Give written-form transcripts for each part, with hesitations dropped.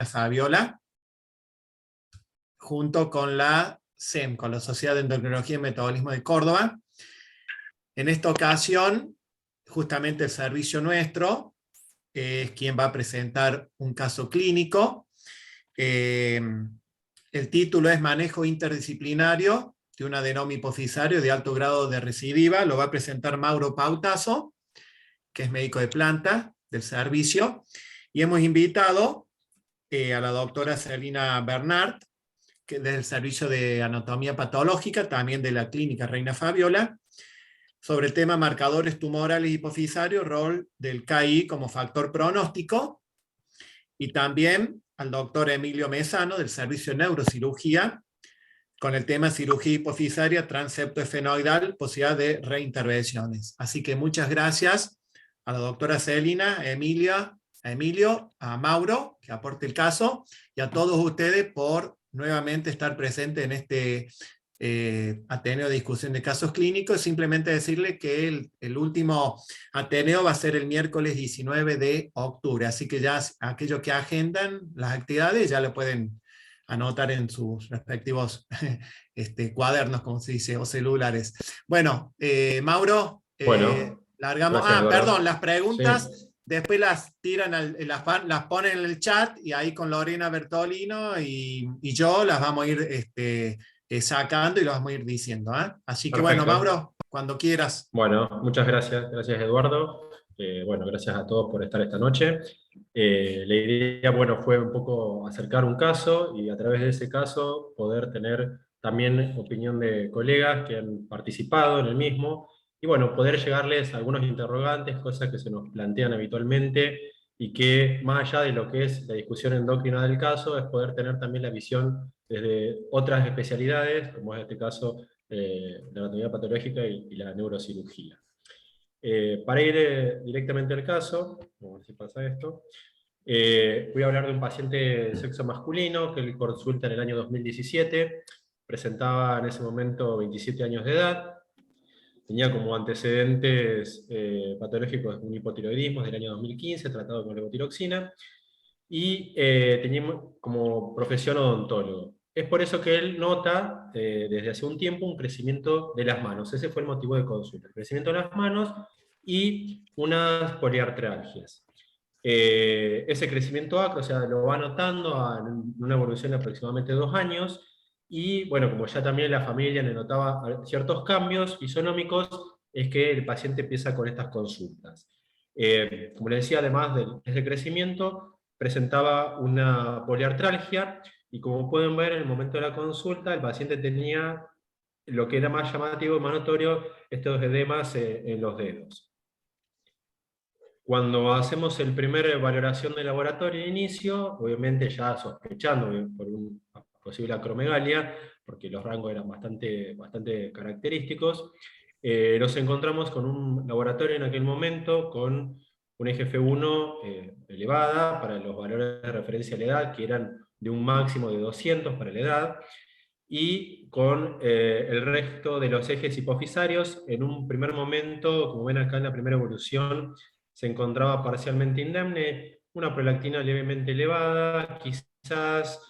Fabiola, junto con la SEM, con la Sociedad de Endocrinología y Metabolismo de Córdoba. En esta ocasión, justamente el servicio nuestro es quien va a presentar un caso clínico. El título es Manejo interdisciplinario de un adenoma hipofisario de alto grado de recidiva. Lo va a presentar Mauro Pautaso, que es médico de planta del servicio. Y hemos invitado a la doctora Selina Bernard, que es del servicio de anatomía patológica, también de la clínica Reina Fabiola, sobre el tema marcadores tumorales hipofisarios, rol del KI como factor pronóstico, y también al doctor Emilio Mesano, del servicio de neurocirugía, con el tema cirugía hipofisaria transeptoefenoidal, posibilidad de reintervenciones. Así que muchas gracias a la doctora Celina, a Emilio, a Mauro, que aporte el caso, y a todos ustedes por nuevamente estar presentes en este Ateneo de discusión de casos clínicos. Simplemente decirles que el último Ateneo va a ser el miércoles 19 de octubre, así que ya aquellos que agendan las actividades ya lo pueden anotar en sus respectivos cuadernos, como se dice, o celulares. Bueno, Mauro, Bueno, largamos. gracias, Perdón, Eduardo. las preguntas Sí, después las tiran, las ponen en el chat, y ahí con Lorena Bertolino y yo las vamos a ir sacando y las vamos a ir diciendo. Así que bueno, perfecto. Mauro, cuando quieras. Bueno, muchas gracias. Gracias, Eduardo. Bueno, gracias a todos por estar esta noche. La idea, bueno, fue un poco acercar un caso y a través de ese caso poder tener también opinión de colegas que han participado en el mismo y, bueno, poder llegarles a algunos interrogantes, cosas que se nos plantean habitualmente y que, más allá de lo que es la discusión endocrina del caso, es poder tener también la visión desde otras especialidades, como es este caso la anatomía patológica y la neurocirugía. Para ir directamente al caso, vamos a ver si pasa esto, voy a hablar de un paciente de sexo masculino que él consulta en el año 2017, presentaba en ese momento 27 años de edad, tenía como antecedentes patológicos un hipotiroidismo del año 2015, tratado con levotiroxina, y tenía como profesión odontólogo. Es por eso que él nota desde hace un tiempo un crecimiento de las manos. Ese fue el motivo de consulta, el crecimiento de las manos y unas poliartralgias. Ese crecimiento acro, o sea, lo va notando en una evolución de aproximadamente 2 años, y bueno, como ya también la familia le notaba ciertos cambios fisonómicos, es que el paciente empieza con estas consultas. Como le decía, además de ese crecimiento, presentaba una poliartralgia, y como pueden ver en el momento de la consulta, el paciente tenía lo que era más llamativo y más notorio, estos edemas en los dedos. Cuando hacemos el primer valoración de laboratorio de inicio, obviamente ya sospechando por una posible acromegalia, porque los rangos eran bastante característicos, nos encontramos con un laboratorio en aquel momento con una IGF-1 elevada para los valores de referencia a la edad, que eran de un máximo de 200 para la edad, y con el resto de los ejes hipofisarios, en un primer momento, como ven acá en la primera evolución, se encontraba parcialmente indemne, una prolactina levemente elevada, quizás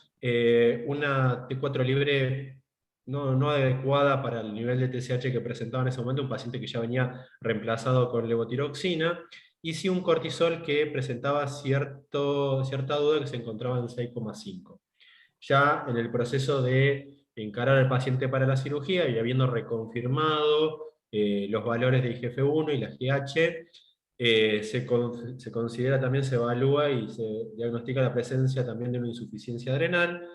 una T4 libre no adecuada para el nivel de TSH que presentaba en ese momento, un paciente que ya venía reemplazado con levotiroxina, y sí un cortisol que presentaba cierta duda, que se encontraba en 6,5. Ya en el proceso de encarar al paciente para la cirugía y habiendo reconfirmado los valores de IGF-1 y la GH, se considera también, se evalúa y se diagnostica la presencia también de una insuficiencia adrenal,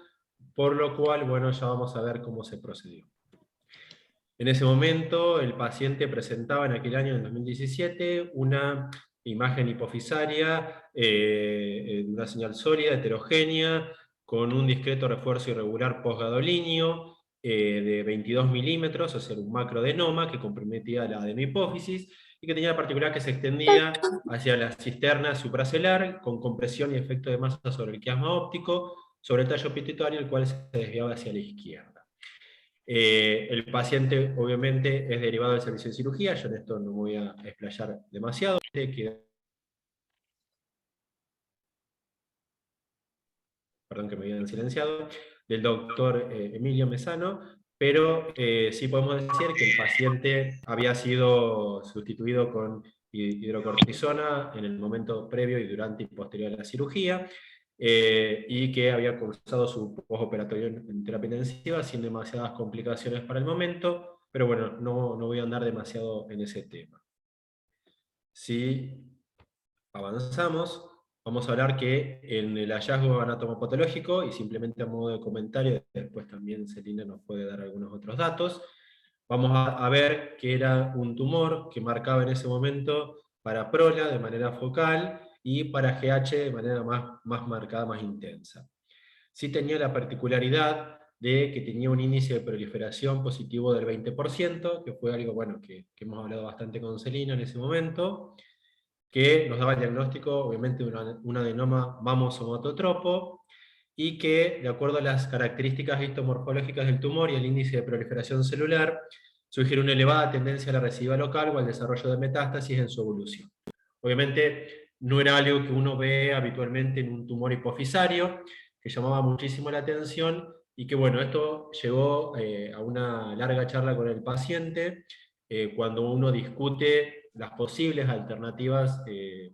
por lo cual, bueno, ya vamos a ver cómo se procedió. En ese momento, el paciente presentaba en aquel año, en 2017, una imagen hipofisaria, una señal sólida, heterogénea, con un discreto refuerzo irregular posgadolinio de 22 milímetros, o sea, un macroadenoma que comprometía la adenohipófisis, y que tenía la particularidad que se extendía hacia la cisterna supracelular, con compresión y efecto de masa sobre el quiasma óptico, sobre el tallo pituitario, el cual se desviaba hacia la izquierda. El paciente, obviamente, es derivado del servicio de cirugía, yo en esto no me voy a explayar demasiado. perdón que me habían silenciado, del doctor Emilio Mesano, pero sí podemos decir que el paciente había sido sustituido con hidrocortisona en el momento previo y durante y posterior a la cirugía, y que había cursado su postoperatorio en terapia intensiva sin demasiadas complicaciones para el momento, pero bueno, no voy a andar demasiado en ese tema. Si avanzamos, vamos a hablar que en el hallazgo anatomopatológico, y simplemente a modo de comentario, después también Celina nos puede dar algunos otros datos, vamos a ver que era un tumor que marcaba en ese momento para prola de manera focal y para GH de manera más marcada, más intensa. Sí tenía la particularidad de que tenía un índice de proliferación positivo del 20%, que fue algo bueno, que hemos hablado bastante con Celina en ese momento, que nos daba el diagnóstico, obviamente, de un adenoma mamosomatotropo, y que, de acuerdo a las características histomorfológicas del tumor y el índice de proliferación celular, sugiere una elevada tendencia a la recidiva local o al desarrollo de metástasis en su evolución. Obviamente, no era algo que uno ve habitualmente en un tumor hipofisario, que llamaba muchísimo la atención, y que bueno, esto llevó a una larga charla con el paciente, cuando uno discute las posibles alternativas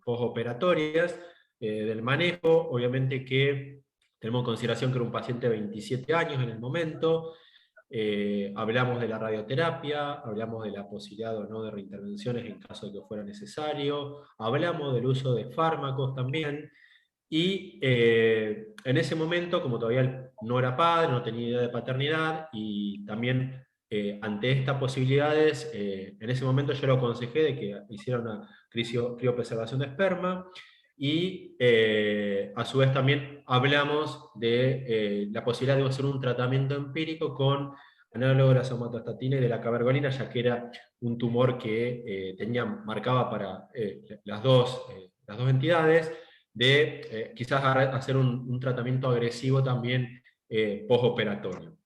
postoperatorias del manejo. Obviamente que tenemos en consideración que era un paciente de 27 años en el momento. Hablamos de la radioterapia, hablamos de la posibilidad o no de reintervenciones en caso de que fuera necesario, hablamos del uso de fármacos también, y en ese momento, como todavía no era padre, no tenía idea de paternidad, y también ante estas posibilidades, en ese momento yo lo aconsejé de que hiciera una criopreservación de esperma, y a su vez también hablamos de la posibilidad de hacer un tratamiento empírico con análogo de la somatostatina y de la cabergolina, ya que era un tumor que marcaba para las dos entidades, de quizás hacer un tratamiento agresivo también postoperatorio.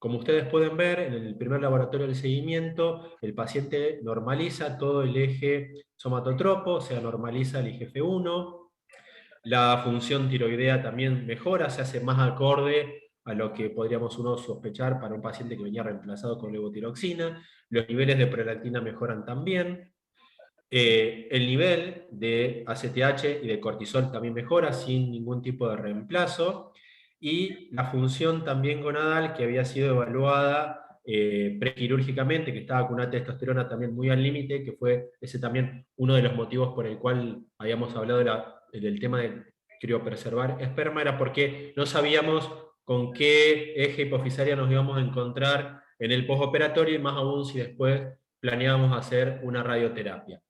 Como ustedes pueden ver, en el primer laboratorio del seguimiento, el paciente normaliza todo el eje somatotropo, o sea, normaliza el IGF-1, la función tiroidea también mejora, se hace más acorde a lo que podríamos uno sospechar para un paciente que venía reemplazado con levotiroxina, los niveles de prolactina mejoran también, el nivel de ACTH y de cortisol también mejora sin ningún tipo de reemplazo, y la función también gonadal, que había sido evaluada prequirúrgicamente, que estaba con una testosterona también muy al límite, que fue ese también uno de los motivos por el cual habíamos hablado del tema de criopreservar esperma, era porque no sabíamos con qué eje hipofisaria nos íbamos a encontrar en el postoperatorio, y más aún si después planeábamos hacer una radioterapia.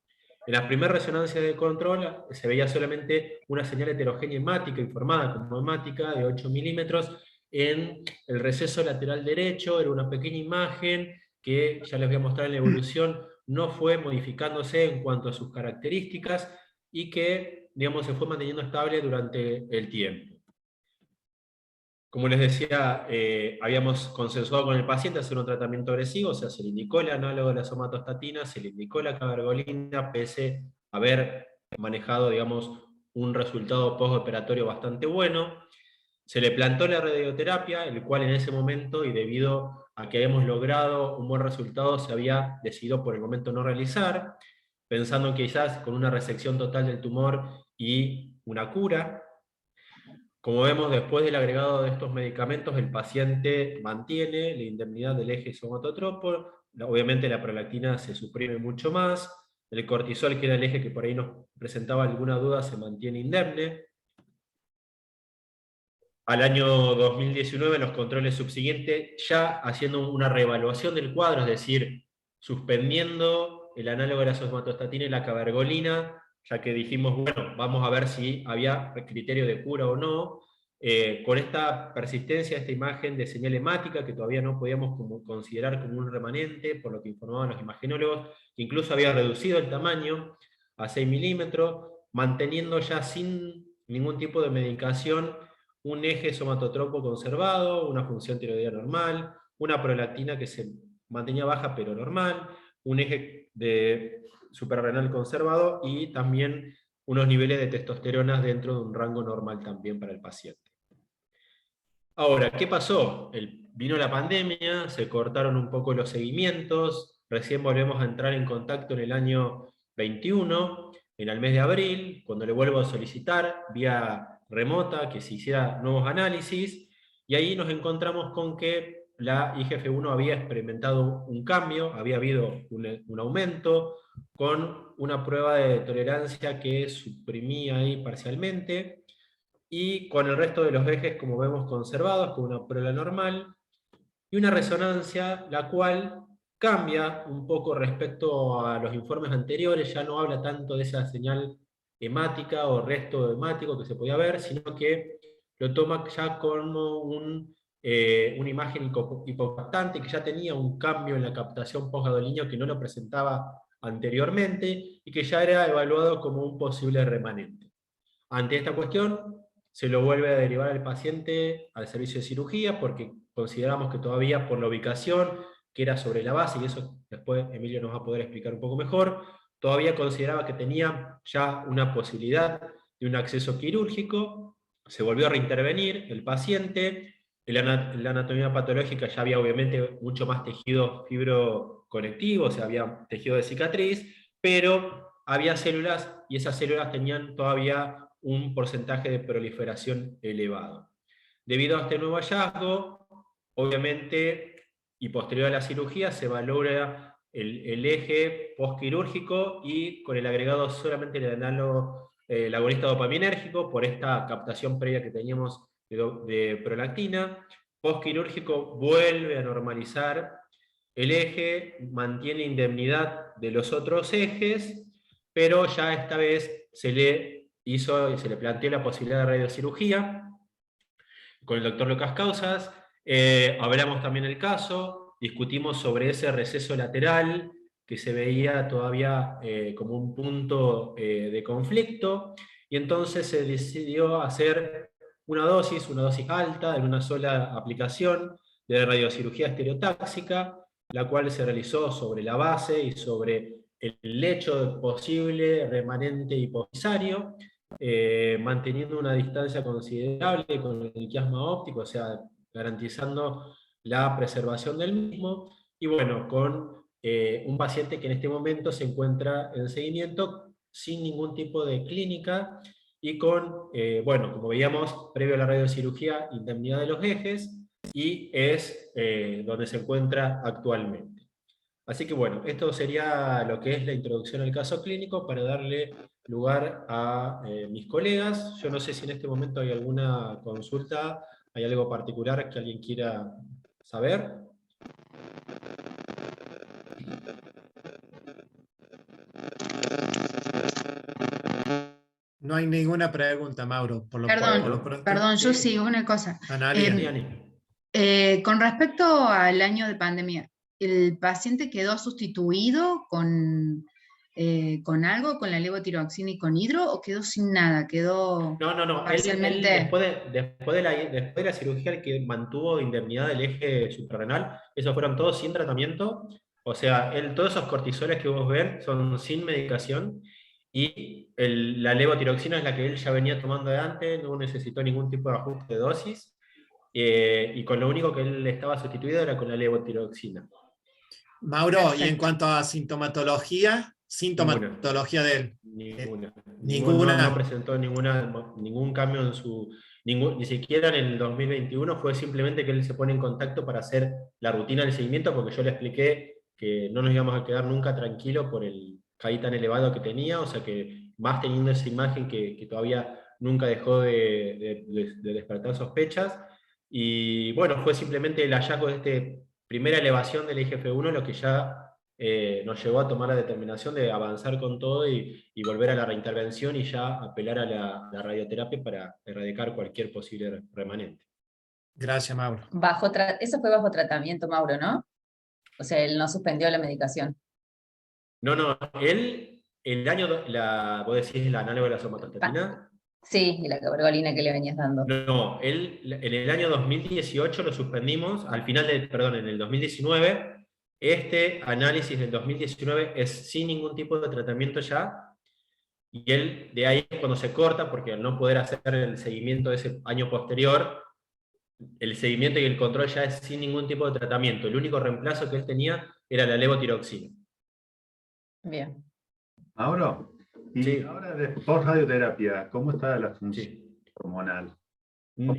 En la primera resonancia de control se veía solamente una señal heterogénea hemática, informada como hemática, de 8 milímetros en el receso lateral derecho. Era una pequeña imagen que ya les voy a mostrar en la evolución, no fue modificándose en cuanto a sus características, y que, digamos, se fue manteniendo estable durante el tiempo. Como les decía, habíamos consensuado con el paciente hacer un tratamiento agresivo, o sea, se le indicó el análogo de la somatostatina, se le indicó la cabergolina, pese a haber manejado, digamos, un resultado postoperatorio bastante bueno. Se le plantó la radioterapia, el cual en ese momento, y debido a que habíamos logrado un buen resultado, se había decidido por el momento no realizar, pensando que quizás con una resección total del tumor y una cura. Como vemos, después del agregado de estos medicamentos, el paciente mantiene la indemnidad del eje somatotropo, obviamente la prolactina se suprime mucho más, el cortisol, que era el eje que por ahí nos presentaba alguna duda, se mantiene indemne. Al año 2019, los controles subsiguientes, ya haciendo una reevaluación del cuadro, es decir, suspendiendo el análogo de la somatostatina y la cabergolina, ya que dijimos, bueno, vamos a ver si había criterio de cura o no, con esta persistencia, esta imagen de señal hemática, que todavía no podíamos considerar como un remanente, por lo que informaban los imagenólogos, que incluso había reducido el tamaño a 6 milímetros, manteniendo ya sin ningún tipo de medicación un eje somatotropo conservado, una función tiroidea normal, una prolactina que se mantenía baja pero normal, un eje de suprarrenal conservado, y también unos niveles de testosterona dentro de un rango normal también para el paciente. Ahora, ¿qué pasó? Vino la pandemia, se cortaron un poco los seguimientos, recién volvemos a entrar en contacto en el año 21, en el mes de abril, cuando le vuelvo a solicitar vía remota que se hiciera nuevos análisis, y ahí nos encontramos con que la IGF-1 había experimentado un cambio, había habido un aumento, con una prueba de tolerancia que suprimía ahí parcialmente, y con el resto de los ejes, como vemos, conservados, con una prueba normal, y una resonancia, la cual cambia un poco respecto a los informes anteriores, ya no habla tanto de esa señal hemática o resto hemático que se podía ver, sino que lo toma ya como una imagen hipocaptante, que ya tenía un cambio en la captación postgadolínea que no lo presentaba anteriormente, y que ya era evaluado como un posible remanente. Ante esta cuestión, se lo vuelve a derivar al paciente al servicio de cirugía, porque consideramos que todavía por la ubicación, que era sobre la base, y eso después Emilio nos va a poder explicar un poco mejor, todavía consideraba que tenía ya una posibilidad de un acceso quirúrgico. Se volvió a reintervenir el paciente, la anatomía patológica ya había obviamente mucho más tejido fibroconectivo, o sea, había tejido de cicatriz, pero había células, y esas células tenían todavía un porcentaje de proliferación elevado. Debido a este nuevo hallazgo, obviamente, y posterior a la cirugía, se valora el eje postquirúrgico, y con el agregado solamente el análogo, el agonista dopaminérgico, por esta captación previa que teníamos de prolactina. Postquirúrgico vuelve a normalizar el eje, mantiene indemnidad de los otros ejes, pero ya esta vez se le planteó la posibilidad de radiocirugía con el doctor Lucas Causas. Hablamos también el caso, discutimos sobre ese receso lateral que se veía todavía como un punto de conflicto, y entonces se decidió hacer una dosis alta en una sola aplicación de radiocirugía estereotáxica, la cual se realizó sobre la base y sobre el lecho posible remanente hipofisario, manteniendo una distancia considerable con el quiasma óptico, o sea, garantizando la preservación del mismo, y bueno, con un paciente que en este momento se encuentra en seguimiento sin ningún tipo de clínica, y con, bueno, como veíamos, previo a la radiocirugía, indemnidad de los ejes, y es donde se encuentra actualmente. Así que bueno, esto sería lo que es la introducción al caso clínico, para darle lugar a mis colegas. Yo no sé si en este momento hay alguna consulta, hay algo particular que alguien quiera saber. No hay ninguna pregunta, Mauro, por lo Perdón, pronto. perdón, yo Sí, sí, una cosa. Analia. Diani. Con respecto al año de pandemia, ¿el paciente quedó sustituido con algo, con la levotiroxina y con hidro, o quedó sin nada? ¿Quedó No. Él parcialmente? después de la cirugía, el que mantuvo indemnidad del eje suprarrenal, esos fueron todos sin tratamiento. O sea, todos esos cortisoles que vos ven son sin medicación, y la levotiroxina es la que él ya venía tomando de antes, no necesitó ningún tipo de ajuste de dosis, y con lo único que él estaba sustituido era con la levotiroxina. Mauro, y en Perfecto. cuanto a sintomatología Ninguna. de él. Ninguna. No Ninguna. presentó ningún cambio en su... ni siquiera en el 2021, fue simplemente que él se pone en contacto para hacer la rutina del seguimiento, porque yo le expliqué que no nos íbamos a quedar nunca tranquilos por el CAI tan elevado que tenía, o sea que más teniendo esa imagen que todavía nunca dejó de despertar sospechas. Y bueno, fue simplemente el hallazgo de esta primera elevación del IGF-1 lo que ya nos llevó a tomar la determinación de avanzar con todo, y volver a la reintervención, y ya apelar a la radioterapia para erradicar cualquier posible remanente. Gracias, Mauro. Eso fue bajo tratamiento, Mauro, ¿no? O sea, él no suspendió la medicación. No, él, vos decís la análoga de la somatostatina. Sí, y la cabergolina que le venías dando. No, él en el año 2018 lo suspendimos, en el 2019. Este análisis del 2019 es sin ningún tipo de tratamiento ya, y él de ahí es cuando se corta, porque al no poder hacer el seguimiento de ese año posterior, el seguimiento y el control ya es sin ningún tipo de tratamiento. El único reemplazo que él tenía era la levotiroxina. Bien. Mauro, y Sí, ahora de post-radioterapia, ¿cómo está la función sí. hormonal?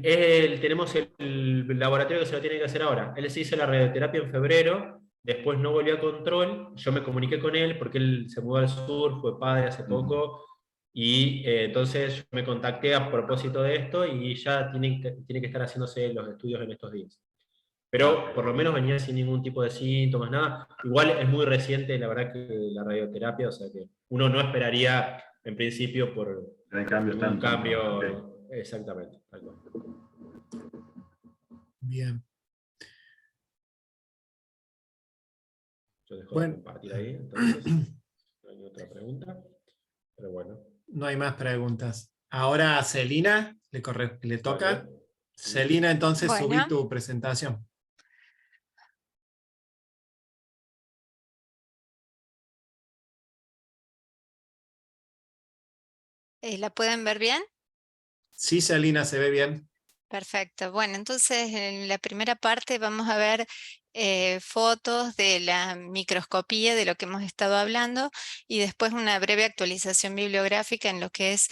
Tenemos el laboratorio que se lo tiene que hacer ahora. Él se hizo la radioterapia en febrero, después no volvió a control, yo me comuniqué con él porque él se mudó al sur, fue padre hace poco, y entonces yo me contacté a propósito de esto y ya tiene que estar haciéndose los estudios en estos días. Pero por lo menos venía sin ningún tipo de síntomas, nada. Igual es muy reciente, la verdad, que la radioterapia, o sea que uno no esperaría en principio por No hay cambios ningún tanto. cambio. Exactamente, tal cual. Bien. Yo dejo de Bueno. compartir ahí, entonces. No hay otra pregunta. Pero bueno. No hay más preguntas. Ahora a Celina le toca. Vale. Celina, entonces subí Bueno, tu presentación. ¿la pueden ver bien? Sí, Celina, se ve bien. Perfecto. Bueno, entonces en la primera parte vamos a ver fotos de la microscopía de lo que hemos estado hablando y después una breve actualización bibliográfica en lo que es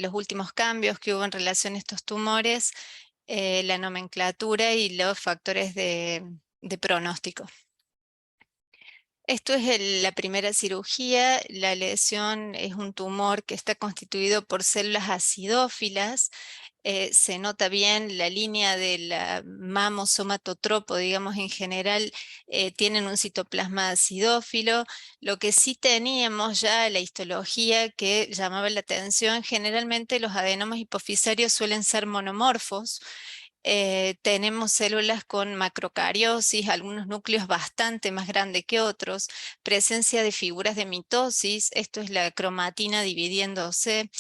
los últimos cambios que hubo en relación a estos tumores, la nomenclatura y los factores de pronóstico. Esto es la primera cirugía. La lesión es un tumor que está constituido por células acidófilas. Se nota bien la línea del mamosomatotropo, digamos en general, tienen un citoplasma acidófilo. Lo que sí teníamos ya la histología que llamaba la atención, generalmente los adenomas hipofisarios suelen ser monomorfos. Tenemos células con macrocariosis, algunos núcleos bastante más grandes que otros, presencia de figuras de mitosis, esto es la cromatina dividiéndose,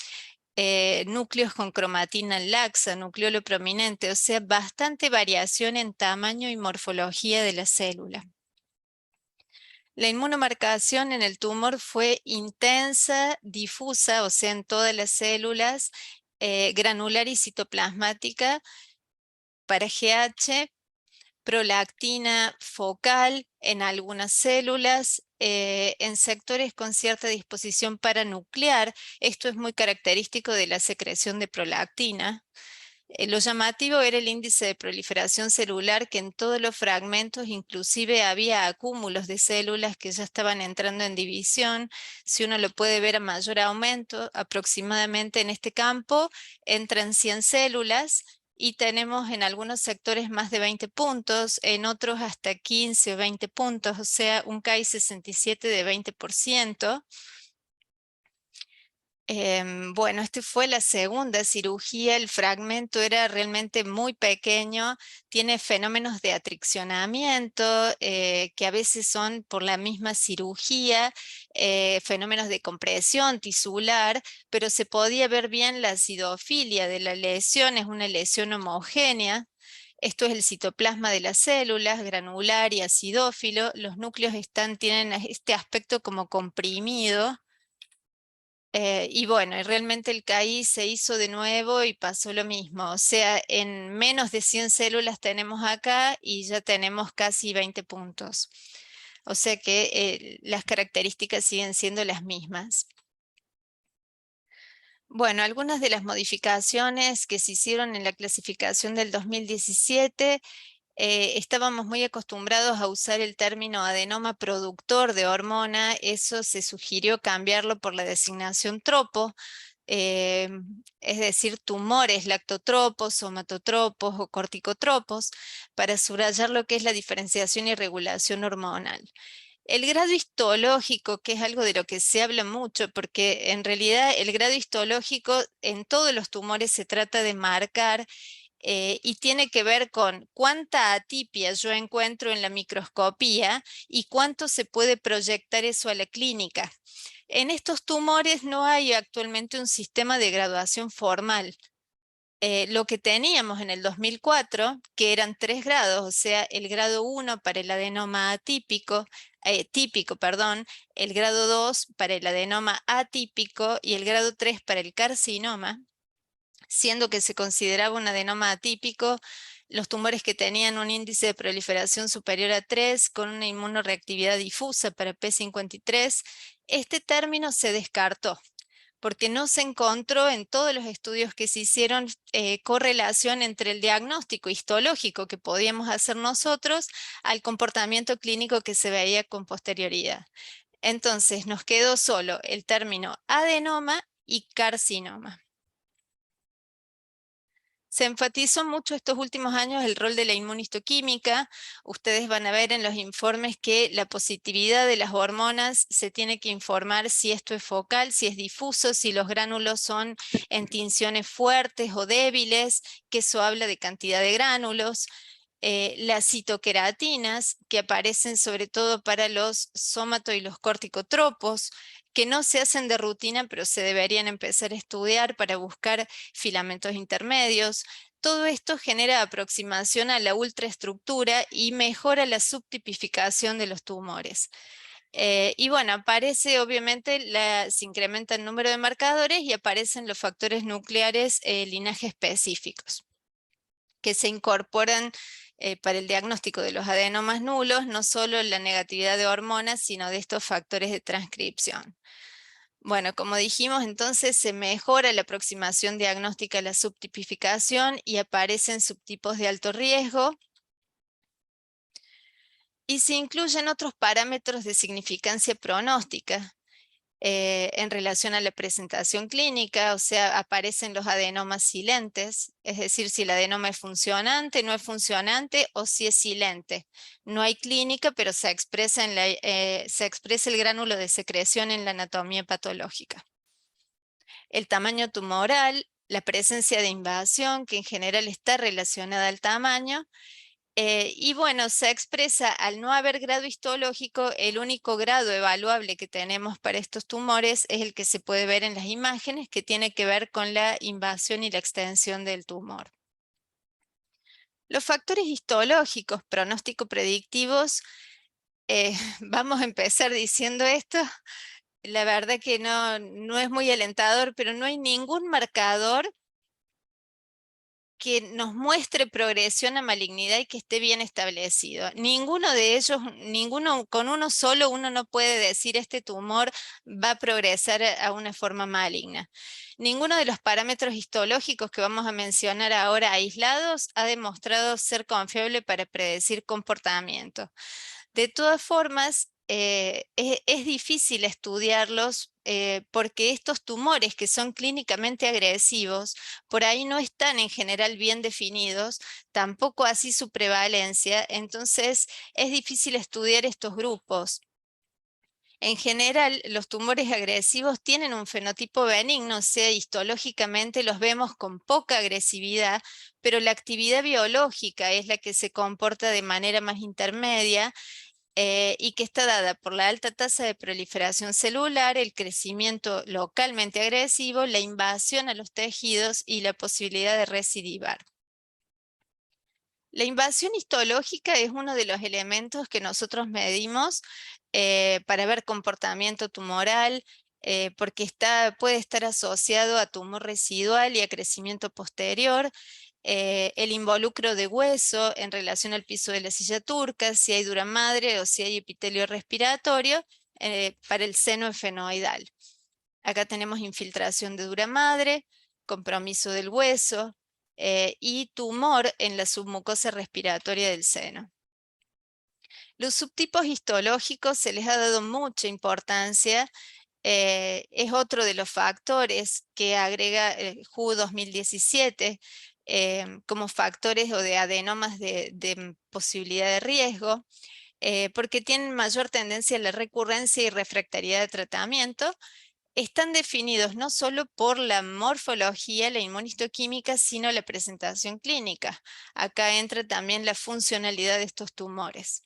núcleos con cromatina laxa, nucleolo prominente, o sea, bastante variación en tamaño y morfología de la célula. La inmunomarcación en el tumor fue intensa, difusa, o sea, en todas las células, granular y citoplasmática para GH, prolactina focal en algunas células, en sectores con cierta disposición paranuclear. Esto es muy característico de la secreción de prolactina. Lo llamativo era el índice de proliferación celular, que en todos los fragmentos inclusive había acúmulos de células que ya estaban entrando en división. Si uno lo puede ver a mayor aumento, aproximadamente en este campo entran 100 células, y tenemos en algunos sectores más de 20 puntos, en otros hasta 15 o 20 puntos, o sea, un Ki-67 de 20%. Bueno, esta fue la segunda cirugía, el fragmento era realmente muy pequeño, tiene fenómenos de atriccionamiento que a veces son por la misma cirugía, fenómenos de compresión tisular, pero se podía ver bien la acidofilia de la lesión, es una lesión homogénea. Esto es el citoplasma de las células, granular y acidófilo, los núcleos tienen este aspecto como comprimido. Y bueno, y realmente el CAI se hizo de nuevo y pasó lo mismo. O sea, en menos de 100 células tenemos acá y ya tenemos casi 20 puntos. O sea que las características siguen siendo las mismas. Bueno, algunas de las modificaciones que se hicieron en la clasificación del 2017, estábamos muy acostumbrados a usar el término adenoma productor de hormona, eso se sugirió cambiarlo por la designación tropo, es decir, tumores lactotropos, somatotropos o corticotropos, para subrayar lo que es la diferenciación y regulación hormonal. El grado histológico, que es algo de lo que se habla mucho, porque en realidad el grado histológico en todos los tumores se trata de marcar y tiene que ver con cuánta atipia yo encuentro en la microscopía y cuánto se puede proyectar eso a la clínica. En estos tumores no hay actualmente un sistema de graduación formal. Lo que teníamos en el 2004, que eran 3 grados, o sea, el grado 1 para el adenoma atípico, típico, perdón, el grado 2 para el adenoma atípico y el grado 3 para el carcinoma. siendo que se consideraba un adenoma atípico los tumores que tenían un índice de proliferación superior a 3 con una inmunoreactividad difusa para P53. Este término se descartó porque no se encontró en todos los estudios que se hicieron correlación entre el diagnóstico histológico que podíamos hacer nosotros al comportamiento clínico que se veía con posterioridad. Entonces nos quedó solo el término adenoma y carcinoma. Se enfatizó mucho estos últimos años el rol de la inmunistoquímica. Ustedes van a ver en los informes que la positividad de las hormonas se tiene que informar si esto es focal, si es difuso, si los gránulos son en tinciones fuertes o débiles, que eso habla de cantidad de gránulos. Las citoqueratinas, que aparecen sobre todo para los somato y los corticotropos, que no se hacen de rutina, pero se deberían empezar a estudiar para buscar filamentos intermedios. Todo esto genera aproximación a la ultraestructura y mejora la subtipificación de los tumores. Y bueno, aparece obviamente, se incrementa el número de marcadores y aparecen los factores nucleares linaje específicos, que se incorporan para el diagnóstico de los adenomas nulos, no solo la negatividad de hormonas, sino de estos factores de transcripción. Bueno, como dijimos, entonces se mejora la aproximación diagnóstica a la subtipificación y aparecen subtipos de alto riesgo. Y se incluyen otros parámetros de significancia pronóstica en relación a la presentación clínica, o sea, aparecen los adenomas silentes, es decir, si el adenoma es funcionante, no es funcionante o si es silente. No hay clínica, pero se expresa el gránulo de secreción en la anatomía patológica. El tamaño tumoral, la presencia de invasión, que en general está relacionada al tamaño. Y bueno, se expresa al no haber grado histológico, el único grado evaluable que tenemos para estos tumores es el que se puede ver en las imágenes, que tiene que ver con la invasión y la extensión del tumor. Los factores histológicos, pronóstico predictivos, vamos a empezar diciendo esto. La verdad que no es muy alentador, pero no hay ningún marcador que nos muestre progresión a malignidad y que esté bien establecido. Ninguno de ellos, con uno solo uno no puede decir este tumor va a progresar a una forma maligna. Ninguno de los parámetros histológicos que vamos a mencionar ahora aislados ha demostrado ser confiable para predecir comportamiento. De todas formas, es difícil estudiarlos porque estos tumores que son clínicamente agresivos, por ahí no están en general bien definidos, tampoco así su prevalencia, entonces es difícil estudiar estos grupos. En general, los tumores agresivos tienen un fenotipo benigno, o sea, histológicamente los vemos con poca agresividad, pero la actividad biológica es la que se comporta de manera más intermedia, y que está dada por la alta tasa de proliferación celular, el crecimiento localmente agresivo, la invasión a los tejidos y la posibilidad de recidivar. La invasión histológica es uno de los elementos que nosotros medimos para ver comportamiento tumoral, porque puede estar asociado a tumor residual y a crecimiento posterior. El involucro de hueso en relación al piso de la silla turca, si hay dura madre o si hay epitelio respiratorio para el seno efenoidal. Acá tenemos infiltración de dura madre, compromiso del hueso y tumor en la submucosa respiratoria del seno. Los subtipos histológicos se les ha dado mucha importancia. Es otro de los factores que agrega WHO 2017 como factores o de adenomas de posibilidad de riesgo, porque tienen mayor tendencia a la recurrencia y refractariedad de tratamiento. Están definidos no solo por la morfología, la inmunistoquímica, sino la presentación clínica. Acá entra también la funcionalidad de estos tumores.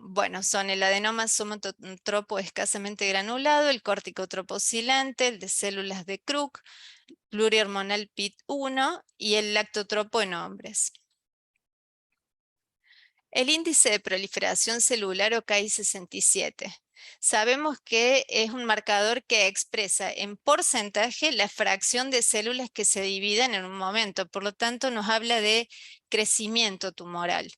Bueno, son el adenoma somatotropo escasamente granulado, el corticotropo silente, el de células de Krug, plurihormonal PIT1 y el lactotropo en hombres. El índice de proliferación celular o KI67. Sabemos que es un marcador que expresa en porcentaje la fracción de células que se dividen en un momento, por lo tanto nos habla de crecimiento tumoral.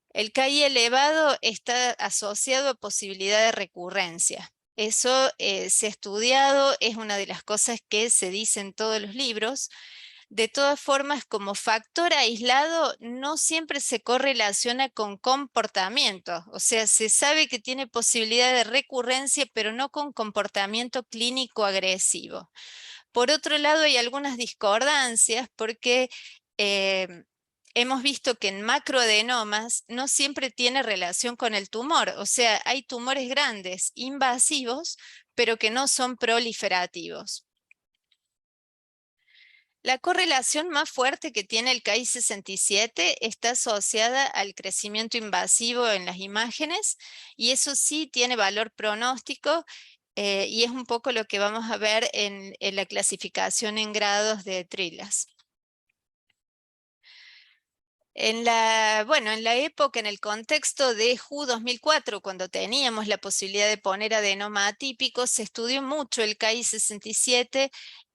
El KI elevado está asociado a posibilidad de recurrencia. Eso se ha estudiado, es una de las cosas que se dice en todos los libros. De todas formas, como factor aislado, no siempre se correlaciona con comportamiento. O sea, se sabe que tiene posibilidad de recurrencia, pero no con comportamiento clínico agresivo. Por otro lado, hay algunas discordancias porque hemos visto que en macroadenomas no siempre tiene relación con el tumor. O sea, hay tumores grandes, invasivos, pero que no son proliferativos. La correlación más fuerte que tiene el Ki-67 está asociada al crecimiento invasivo en las imágenes, y eso sí tiene valor pronóstico, y es un poco lo que vamos a ver en la clasificación en grados de Trilas. En la época, en el contexto de WHO 2004, cuando teníamos la posibilidad de poner adenoma atípico, se estudió mucho el Ki-67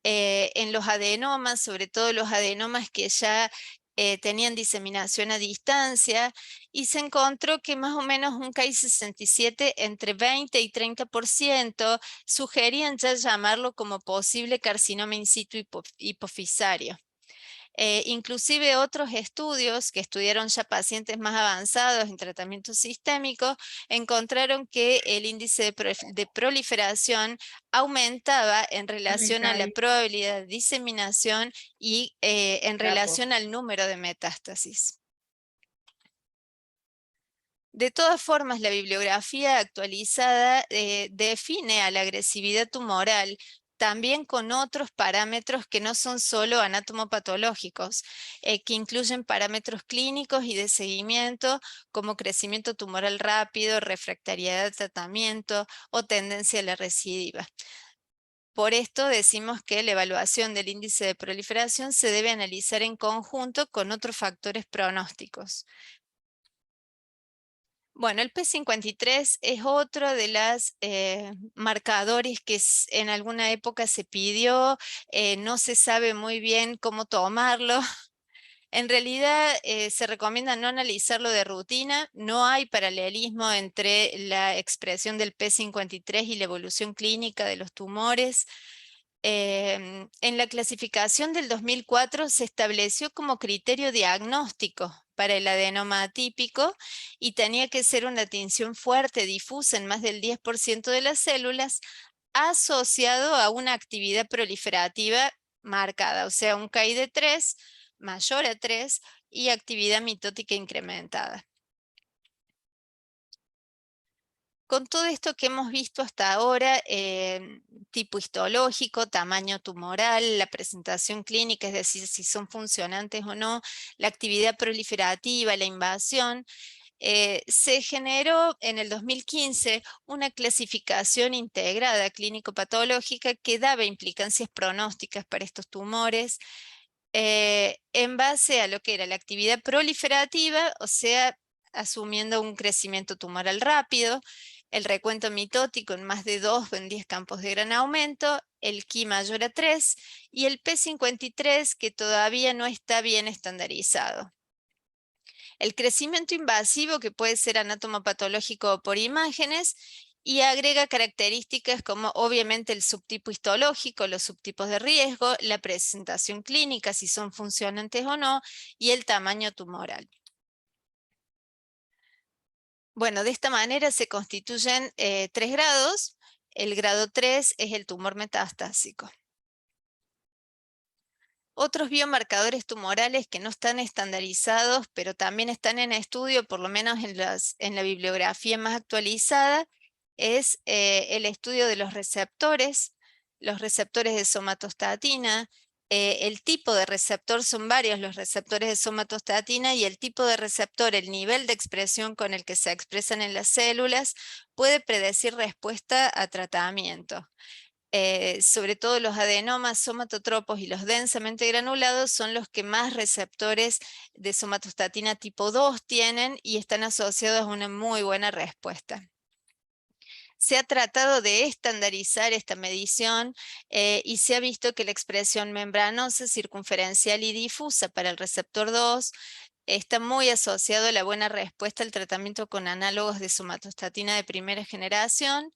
en los adenomas, sobre todo los adenomas que ya tenían diseminación a distancia, y se encontró que más o menos un Ki-67 entre 20 y 30% sugerían ya llamarlo como posible carcinoma in situ hipofisario. Inclusive otros estudios que estudiaron ya pacientes más avanzados en tratamiento sistémico encontraron que el índice de proliferación aumentaba en relación a la probabilidad de diseminación y en relación al número de metástasis. De todas formas, la bibliografía actualizada define a la agresividad tumoral también con otros parámetros que no son solo anatomopatológicos, que incluyen parámetros clínicos y de seguimiento, como crecimiento tumoral rápido, refractariedad al tratamiento o tendencia a la recidiva. Por esto decimos que la evaluación del índice de proliferación se debe analizar en conjunto con otros factores pronósticos. Bueno, el P53 es otro de los marcadores que en alguna época se pidió, no se sabe muy bien cómo tomarlo. En realidad se recomienda no analizarlo de rutina, no hay paralelismo entre la expresión del P53 y la evolución clínica de los tumores. En la clasificación del 2004 se estableció como criterio diagnóstico para el adenoma atípico y tenía que ser una tinción fuerte, difusa en más del 10% de las células, asociado a una actividad proliferativa marcada, o sea, un KI de 3, mayor a 3 y actividad mitótica incrementada. Con todo esto que hemos visto hasta ahora, tipo histológico, tamaño tumoral, la presentación clínica, es decir, si son funcionantes o no, la actividad proliferativa, la invasión, se generó en el 2015 una clasificación integrada clínico-patológica que daba implicancias pronósticas para estos tumores en base a lo que era la actividad proliferativa, o sea, asumiendo un crecimiento tumoral rápido, el recuento mitótico en más de 2 o en 10 campos de gran aumento, el Ki mayor a 3 y el P53 que todavía no está bien estandarizado. El crecimiento invasivo, que puede ser anatomopatológico o por imágenes, y agrega características como obviamente el subtipo histológico, los subtipos de riesgo, la presentación clínica, si son funcionantes o no, y el tamaño tumoral. Bueno, de esta manera se constituyen 3 grados. El grado 3 es el tumor metastásico. Otros biomarcadores tumorales que no están estandarizados, pero también están en estudio, por lo menos en la bibliografía más actualizada, es el estudio de los receptores de somatostatina. El tipo de receptor, son varios los receptores de somatostatina, y el tipo de receptor, el nivel de expresión con el que se expresan en las células, puede predecir respuesta a tratamiento. Sobre todo los adenomas somatotropos y los densamente granulados son los que más receptores de somatostatina tipo 2 tienen y están asociados a una muy buena respuesta. se ha tratado de estandarizar esta medición y se ha visto que la expresión membranosa, circunferencial y difusa para el receptor 2 está muy asociado a la buena respuesta al tratamiento con análogos de somatostatina de primera generación.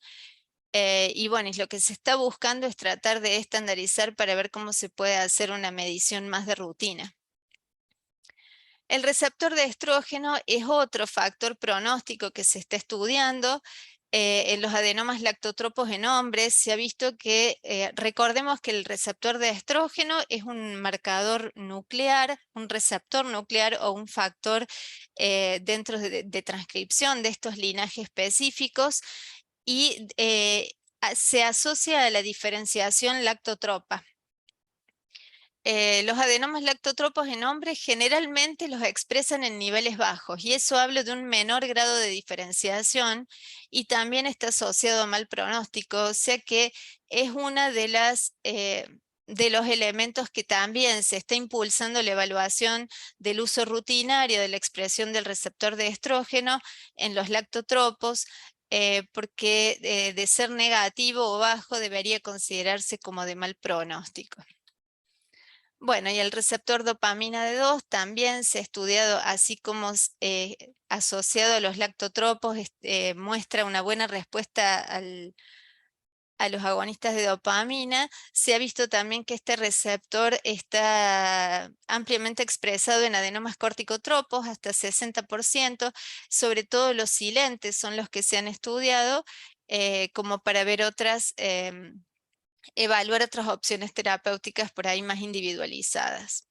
Y bueno, lo que se está buscando es tratar de estandarizar para ver cómo se puede hacer una medición más de rutina. El receptor de estrógeno es otro factor pronóstico que se está estudiando. En los adenomas lactotropos en hombres se ha visto que, recordemos que el receptor de estrógeno es un marcador nuclear, un receptor nuclear o un factor dentro de transcripción de estos linajes específicos y se asocia a la diferenciación lactotropa. Los adenomas lactotropos en hombres generalmente los expresan en niveles bajos y eso habla de un menor grado de diferenciación y también está asociado a mal pronóstico, o sea que es una de los elementos que también se está impulsando la evaluación del uso rutinario de la expresión del receptor de estrógeno en los lactotropos, porque de ser negativo o bajo debería considerarse como de mal pronóstico. Bueno, y el receptor dopamina D2 también se ha estudiado, así como asociado a los lactotropos, muestra una buena respuesta a los agonistas de dopamina. Se ha visto también que este receptor está ampliamente expresado en adenomas corticotropos, hasta 60%, sobre todo los silentes son los que se han estudiado, como para ver evaluar otras opciones terapéuticas por ahí más individualizadas.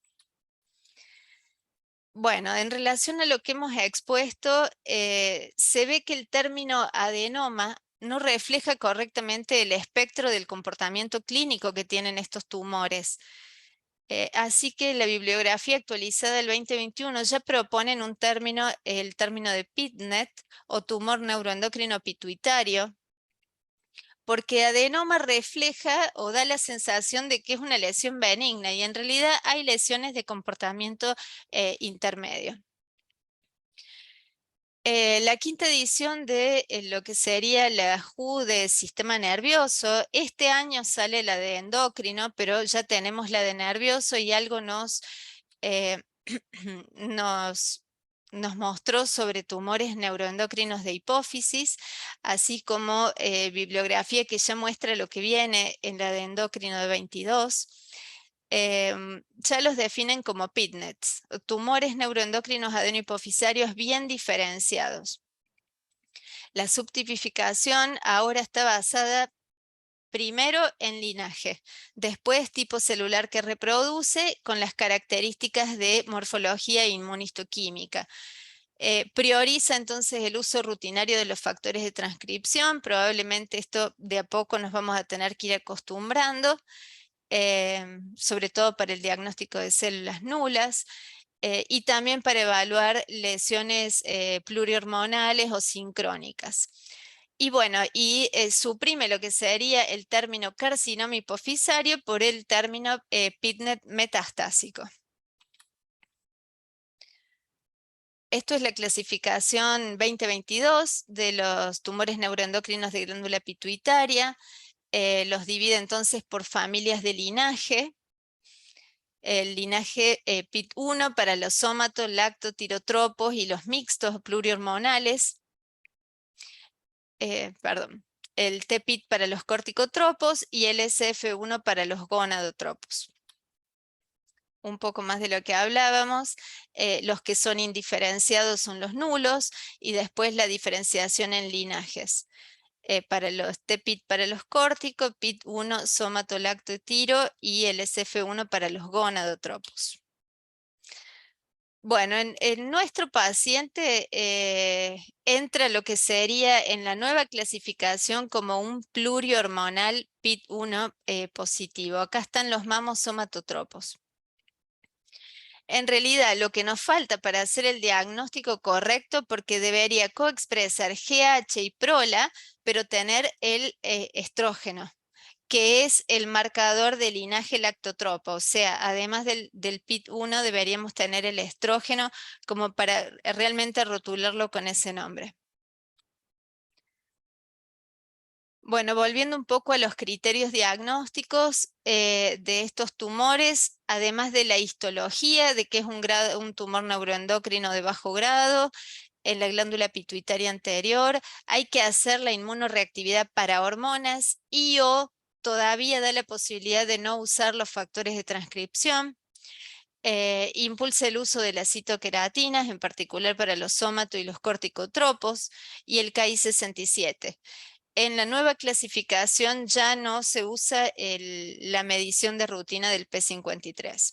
Bueno, en relación a lo que hemos expuesto, se ve que el término adenoma no refleja correctamente el espectro del comportamiento clínico que tienen estos tumores. Así que la bibliografía actualizada del 2021 ya proponen el término de PITNET o tumor neuroendocrino pituitario, porque adenoma refleja o da la sensación de que es una lesión benigna y en realidad hay lesiones de comportamiento intermedio. La quinta edición de lo que sería la WHO de sistema nervioso, este año sale la de endocrino, pero ya tenemos la de nervioso y algo nos mostró sobre tumores neuroendocrinos de hipófisis, así como bibliografía que ya muestra lo que viene en la de endocrino de 22. Ya los definen como PITNETs, tumores neuroendocrinos adenohipofisarios bien diferenciados. La subtipificación ahora está basada primero en linaje, después tipo celular que reproduce con las características de morfología e inmunistoquímica. Prioriza entonces el uso rutinario de los factores de transcripción, probablemente esto de a poco nos vamos a tener que ir acostumbrando, sobre todo para el diagnóstico de células nulas, y también para evaluar lesiones plurihormonales o sincrónicas. Y bueno, suprime lo que sería el término carcinoma hipofisario por el término PITNET metastásico. Esto es la clasificación 2022 de los tumores neuroendocrinos de glándula pituitaria. Los divide entonces por familias de linaje. El linaje PIT1 para los somato, lactotirotropos y los mixtos plurihormonales. El TPIT para los corticotropos y el SF1 para los gonadotropos. Un poco más de lo que hablábamos, los que son indiferenciados son los nulos y después la diferenciación en linajes. Para los TPIT para los córticos, PIT1 somatolactotiro y el SF1 para los gonadotropos. Bueno, en nuestro paciente entra lo que sería en la nueva clasificación como un plurihormonal PIT1 positivo. Acá están los mamos somatotropos. En realidad, lo que nos falta para hacer el diagnóstico correcto, porque debería coexpresar GH y prola, pero tener el estrógeno, que es el marcador del linaje lactotropo. O sea, además del PIT1 deberíamos tener el estrógeno como para realmente rotularlo con ese nombre. Bueno, volviendo un poco a los criterios diagnósticos de estos tumores, además de la histología, de que es un tumor neuroendocrino de bajo grado, en la glándula pituitaria anterior, hay que hacer la inmunoreactividad para hormonas y/o todavía da la posibilidad de no usar los factores de transcripción. Impulsa el uso de las citoqueratinas, en particular para los somato y los corticotropos, y el KI67. En la nueva clasificación ya no se usa la medición de rutina del P53.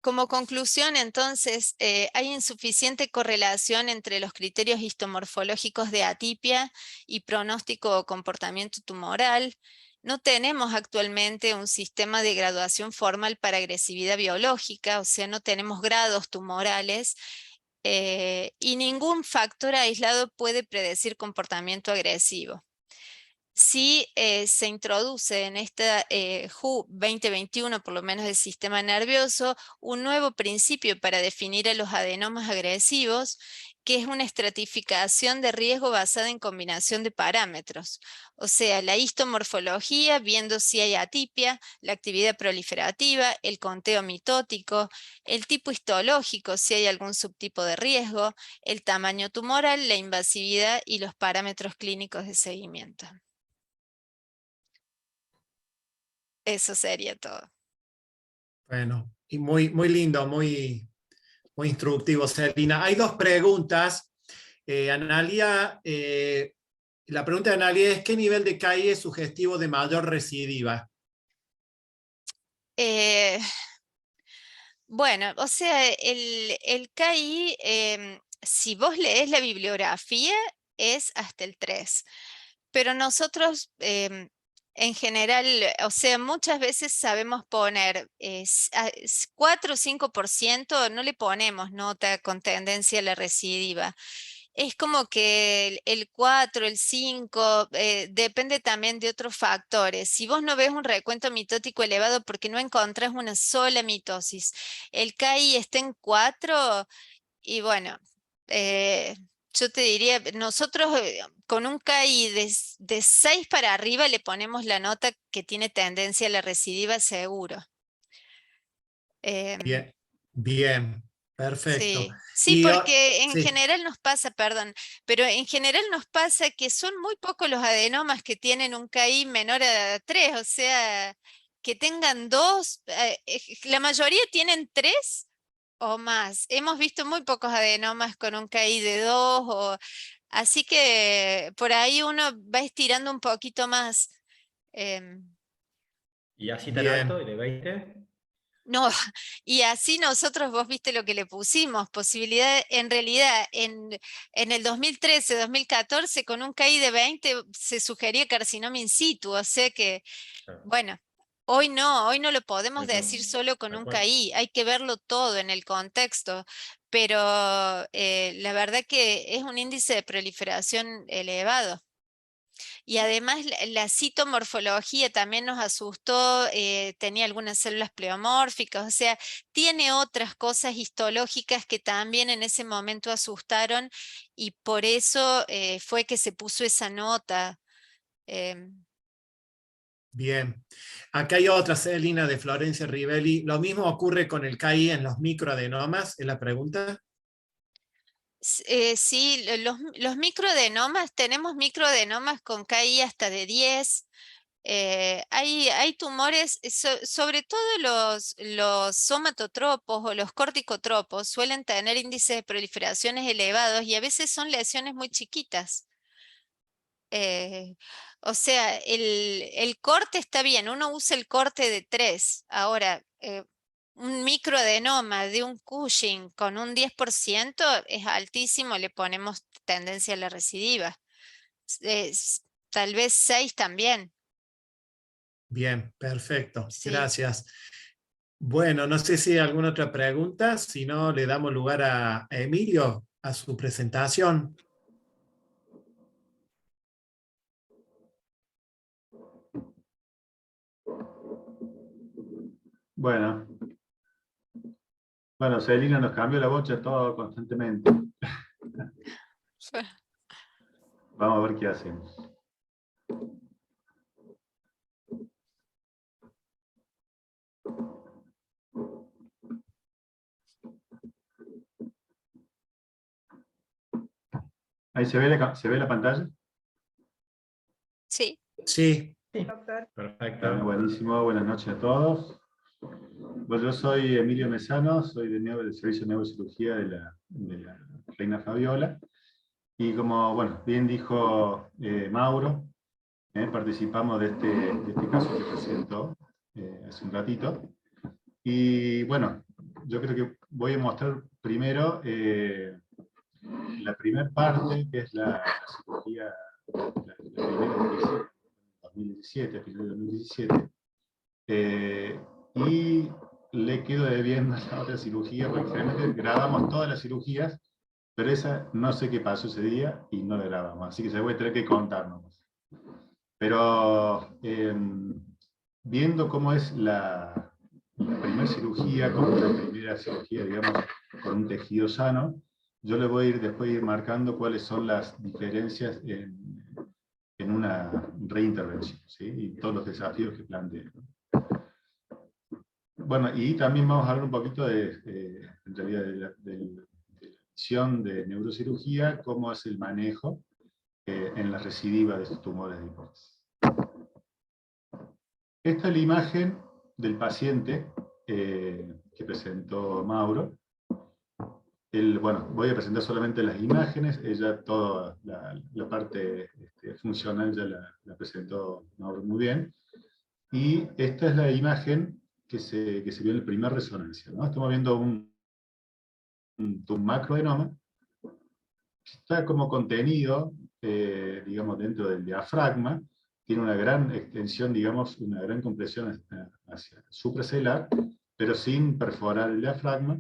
Como conclusión, entonces, hay insuficiente correlación entre los criterios histomorfológicos de atipia y pronóstico o comportamiento tumoral. No tenemos actualmente un sistema de graduación formal para agresividad biológica, o sea, no tenemos grados tumorales, y ningún factor aislado puede predecir comportamiento agresivo. Si se introduce en esta WHO 2021, por lo menos del sistema nervioso, un nuevo principio para definir a los adenomas agresivos, que es una estratificación de riesgo basada en combinación de parámetros. O sea, la histomorfología, viendo si hay atipia, la actividad proliferativa, el conteo mitótico, el tipo histológico, si hay algún subtipo de riesgo, el tamaño tumoral, la invasividad y los parámetros clínicos de seguimiento. Eso sería todo. Bueno, y muy lindo, muy instructivo, Celina. Hay dos preguntas. Analia, la pregunta de Analia es: ¿qué nivel de KI es sugestivo de mayor recidiva? Bueno, o sea, el KI, si vos lees la bibliografía, es hasta el 3. Pero nosotros, en general, o sea, muchas veces sabemos poner 4 o 5%, no le ponemos nota con tendencia a la recidiva. Es como que el 4, el 5, depende también de otros factores. Si vos no ves un recuento mitótico elevado porque no encontrás una sola mitosis, el KI está en 4 y bueno, yo te diría, nosotros con un KI de 6 para arriba le ponemos la nota que tiene tendencia a la recidiva seguro. Bien, bien, perfecto. Sí, Y, porque en sí, general nos pasa, perdón, pero en general nos pasa que son muy pocos los adenomas que tienen un KI menor a 3, o sea, que tengan 2, la mayoría tienen 3 o más. Hemos visto muy pocos adenomas con un KI de 2, así que por ahí uno va estirando un poquito más. em, ¿Y así tan alto, bien, de 20? No, y así nosotros, vos viste lo que le pusimos, posibilidad, en realidad, en el 2013, 2014, con un KI de 20 se sugería carcinoma in situ, o sea que, Claro, bueno, hoy no lo podemos hoy no, decir solo con tal un cual. KI, hay que verlo todo en el contexto, pero la verdad que es un índice de proliferación elevado. Y además la citomorfología también nos asustó, tenía algunas células pleomórficas, o sea, tiene otras cosas histológicas que también en ese momento asustaron y por eso fue que se puso esa nota. em, bien. Acá hay otra, Celina, de Florencia Rivelli. ¿Lo mismo ocurre con el KI en los microadenomas? Es la pregunta. Sí, los microadenomas, tenemos microadenomas con KI hasta de 10. Hay tumores, sobre todo los somatotropos o los corticotropos suelen tener índices de proliferaciones elevados y a veces son lesiones muy chiquitas. Eh, o sea, el corte está bien, uno usa el corte de 3. Ahora, un microadenoma de un Cushing con un 10% es altísimo, le ponemos tendencia a la recidiva. Tal vez 6 también. Bien, perfecto. Sí. Gracias. Bueno, no sé si hay alguna otra pregunta, si no, le damos lugar a Emilio, a su presentación. Bueno, Celina nos cambió la bocha todo constantemente. Vamos a ver qué hacemos. Ahí se ve la pantalla. Sí. Sí, Perfecto. Bueno, buenísimo, buenas noches a todos. Bueno, yo soy Emilio Mesano, soy del Servicio de Neurocirugía de la Reina Fabiola. Y como bueno, bien dijo Mauro, participamos de este caso que presentó hace un ratito. Y bueno, yo creo que voy a mostrar primero la primera parte, que es la cirugía, la primera que hice en 2017, a final de 2017. Y le quedo debiendo la otra cirugía, porque generalmente grabamos todas las cirugías, pero esa no sé qué pasó ese día y no la grabamos, así que se voy a tener que contarnos. Pero viendo cómo es la primera cirugía, como la primera cirugía, digamos, con un tejido sano, yo le voy a ir después marcando cuáles son las diferencias en una reintervención, ¿sí? Y todos los desafíos que plantea. Bueno, y también vamos a hablar un poquito en realidad de la visión de neurocirugía, cómo es el manejo en la recidiva de estos tumores de hipófisis. Esta es la imagen del paciente que presentó Mauro. Bueno, voy a presentar solamente las imágenes, ella toda la parte funcional ya la presentó Mauro muy bien. Y esta es la imagen que se vio en la primera resonancia, ¿no? Estamos viendo un macroadenoma que está como contenido, digamos, dentro del diafragma, tiene una gran extensión, digamos, una gran compresión hacia supracelular, pero sin perforar el diafragma.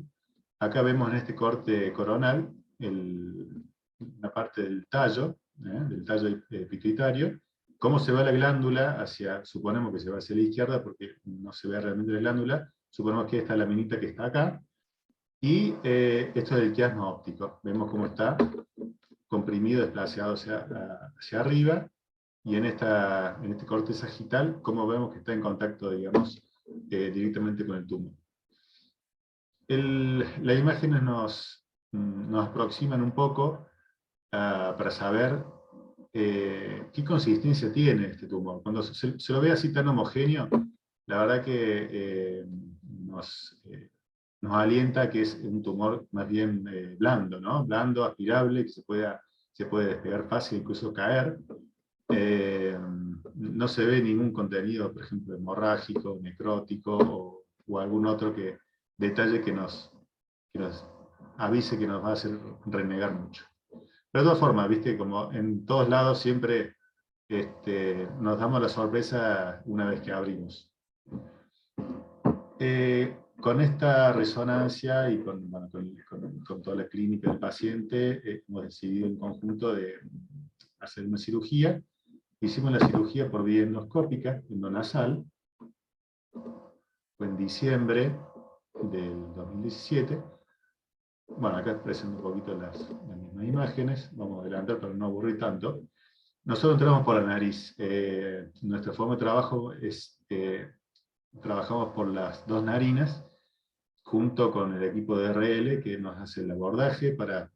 Acá vemos en este corte coronal una parte del tallo pituitario, cómo se va la glándula suponemos que se va hacia la izquierda porque no se ve realmente la glándula, suponemos que esta es la minita que está acá, y esto es el quiasma óptico, vemos cómo está comprimido, desplazado hacia arriba, y en este corte sagital, cómo vemos que está en contacto, digamos, directamente con el tumor. Las imágenes nos aproximan un poco para saber qué consistencia tiene este tumor. Cuando se lo ve así tan homogéneo, la verdad que nos alienta que es un tumor más bien blando, ¿no? Blando, aspirable, que se puede despegar fácil, incluso caer. No se ve ningún contenido, por ejemplo, hemorrágico, necrótico o algún otro detalle que nos avise que nos va a hacer renegar mucho. Pero de todas formas, ¿viste? Como en todos lados siempre nos damos la sorpresa una vez que abrimos. Con esta resonancia y con toda la clínica del paciente, hemos decidido en conjunto de hacer una cirugía. Hicimos la cirugía por vía endoscópica, endonasal, fue en diciembre del 2017. Bueno, acá presento un poquito las mismas imágenes, vamos a adelantar para no aburrir tanto. Nosotros entramos por la nariz. Nuestra forma de trabajo es, trabajamos por las dos narinas, junto con el equipo de RL que nos hace el abordaje para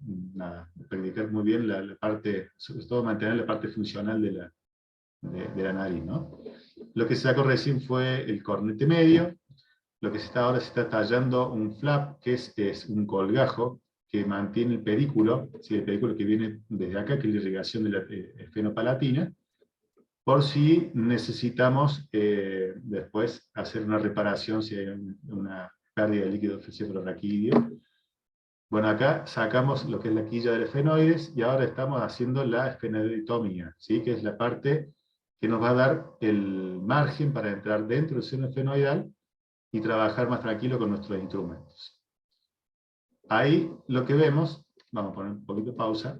practicar muy bien la parte, sobre todo mantener la parte funcional de la nariz, ¿no? Lo que se sacó recién fue el cornete medio. Lo que ahora se está tallando un flap, que es un colgajo que mantiene el pedículo, ¿sí? El pedículo que viene desde acá, que es la irrigación de la esfenopalatina, por si necesitamos después hacer una reparación si hay una pérdida de líquido cefalorraquídeo. Bueno, acá sacamos lo que es la quilla del esfenoides y ahora estamos haciendo la esfenoidectomía, ¿sí? Que es la parte que nos va a dar el margen para entrar dentro del seno esfenoidal y trabajar más tranquilo con nuestros instrumentos. Ahí lo que vemos, vamos a poner un poquito de pausa,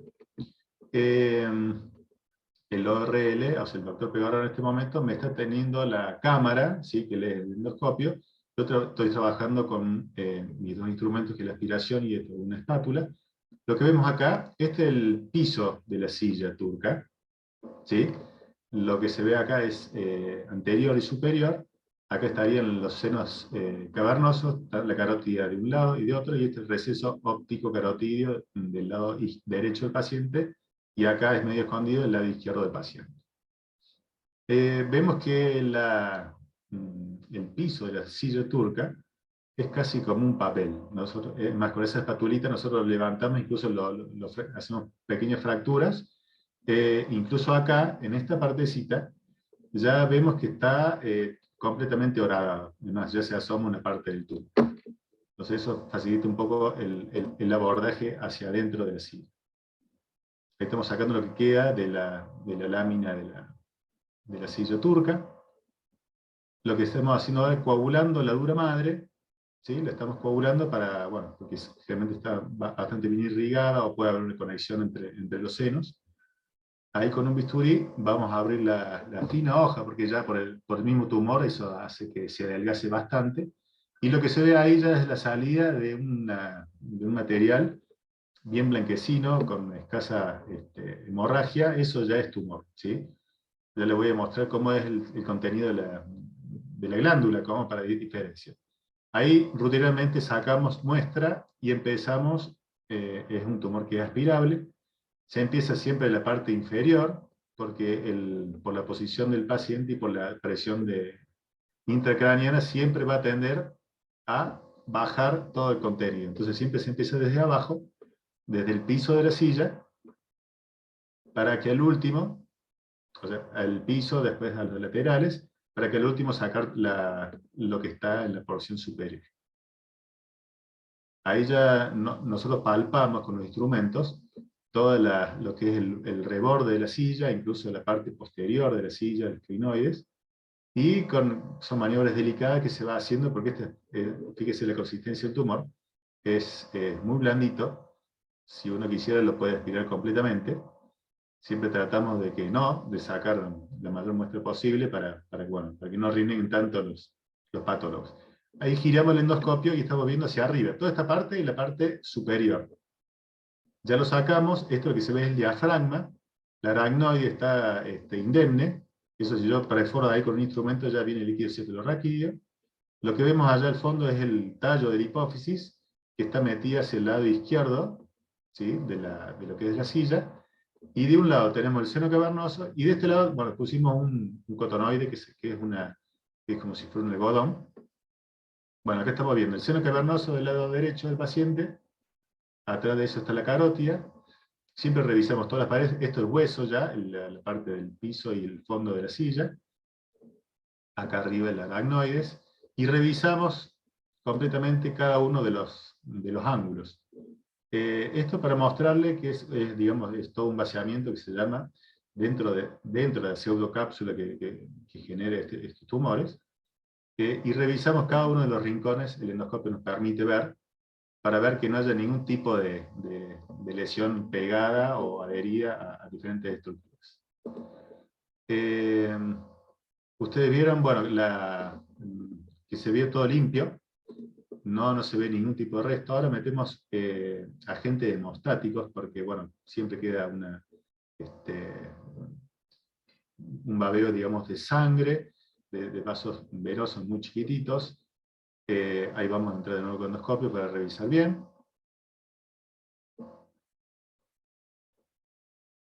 el ORL, o sea, el doctor Pegoraro en este momento me está teniendo la cámara, ¿sí? Que lee el endoscopio. Yo estoy trabajando con mis dos instrumentos, que es la aspiración y una espátula. Lo que vemos acá, este es el piso de la silla turca, ¿sí? lo que se ve acá es anterior y superior. Acá estarían los senos cavernosos, la carótida de un lado y de otro, y este es el receso óptico carotídeo del lado derecho del paciente, y acá es medio escondido el lado izquierdo del paciente. Vemos que el piso de la silla turca es casi como un papel. Nosotros, más con esa espatulita nosotros lo levantamos, incluso hacemos pequeñas fracturas. Incluso acá, en esta partecita, ya vemos que está completamente horadado. Además, ya se asoma una parte del tubo. Entonces eso facilita un poco el abordaje hacia adentro de la silla. Ahí estamos sacando lo que queda de la lámina de la silla turca. Lo que estamos haciendo ahora es coagulando la dura madre, ¿sí? La estamos coagulando para, bueno, porque generalmente está bastante bien irrigada o puede haber una conexión entre los senos. Ahí con un bisturí vamos a abrir la fina hoja, porque ya por el mismo tumor eso hace que se adelgace bastante. Y lo que se ve ahí ya es la salida de un material bien blanquecino, con escasa hemorragia. Eso ya es tumor, ¿sí? Ya les voy a mostrar cómo es el contenido de la glándula, como para diferenciar. Ahí rutinariamente sacamos muestra y empezamos, es un tumor que es aspirable. Se empieza siempre en la parte inferior, porque por la posición del paciente y por la presión intracraniana siempre va a tender a bajar todo el contenido. Entonces siempre se empieza desde abajo, desde el piso de la silla, para que al último, o sea, al piso, después a los laterales, para que al último sacar lo que está en la porción superior. Ahí ya nosotros palpamos con los instrumentos todo lo que es el reborde de la silla, incluso la parte posterior de la silla, los crinoides, y son maniobras delicadas que se va haciendo, porque fíjese la consistencia del tumor, es muy blandito. Si uno quisiera lo puede aspirar completamente. Siempre tratamos de sacar la mayor muestra posible para que no rinden tanto los patólogos. Ahí giramos el endoscopio y estamos viendo hacia arriba, toda esta parte y la parte superior. Ya lo sacamos, esto es lo que se ve es el diafragma, la aracnoide está indemne, eso si yo perforo ahí con un instrumento ya viene el líquido cefalorraquídeo. Lo que vemos allá al fondo es el tallo de la hipófisis, que está metida hacia el lado izquierdo, ¿sí? de lo que es la silla, y de un lado tenemos el seno cavernoso, y de este lado, bueno, pusimos un cotonoide, que es como si fuera un algodón. Bueno, acá estamos viendo el seno cavernoso del lado derecho del paciente, atrás de eso está la carótida. Siempre revisamos todas las paredes, esto es hueso ya, la parte del piso y el fondo de la silla. Acá arriba el aracnoides, y revisamos completamente cada uno de los ángulos. Esto para mostrarle que es todo un vaciamiento que se llama dentro de la pseudocápsula que genera estos tumores, y revisamos cada uno de los rincones, el endoscopio nos permite ver, para ver que no haya ningún tipo de lesión pegada o adherida a diferentes estructuras. Ustedes vieron, bueno, que se vio todo limpio, no se ve ningún tipo de resto. Ahora metemos agentes hemostáticos, porque bueno, siempre queda un babeo, digamos, de sangre, de vasos venosos muy chiquititos. Ahí vamos a entrar de nuevo con endoscopio para revisar bien.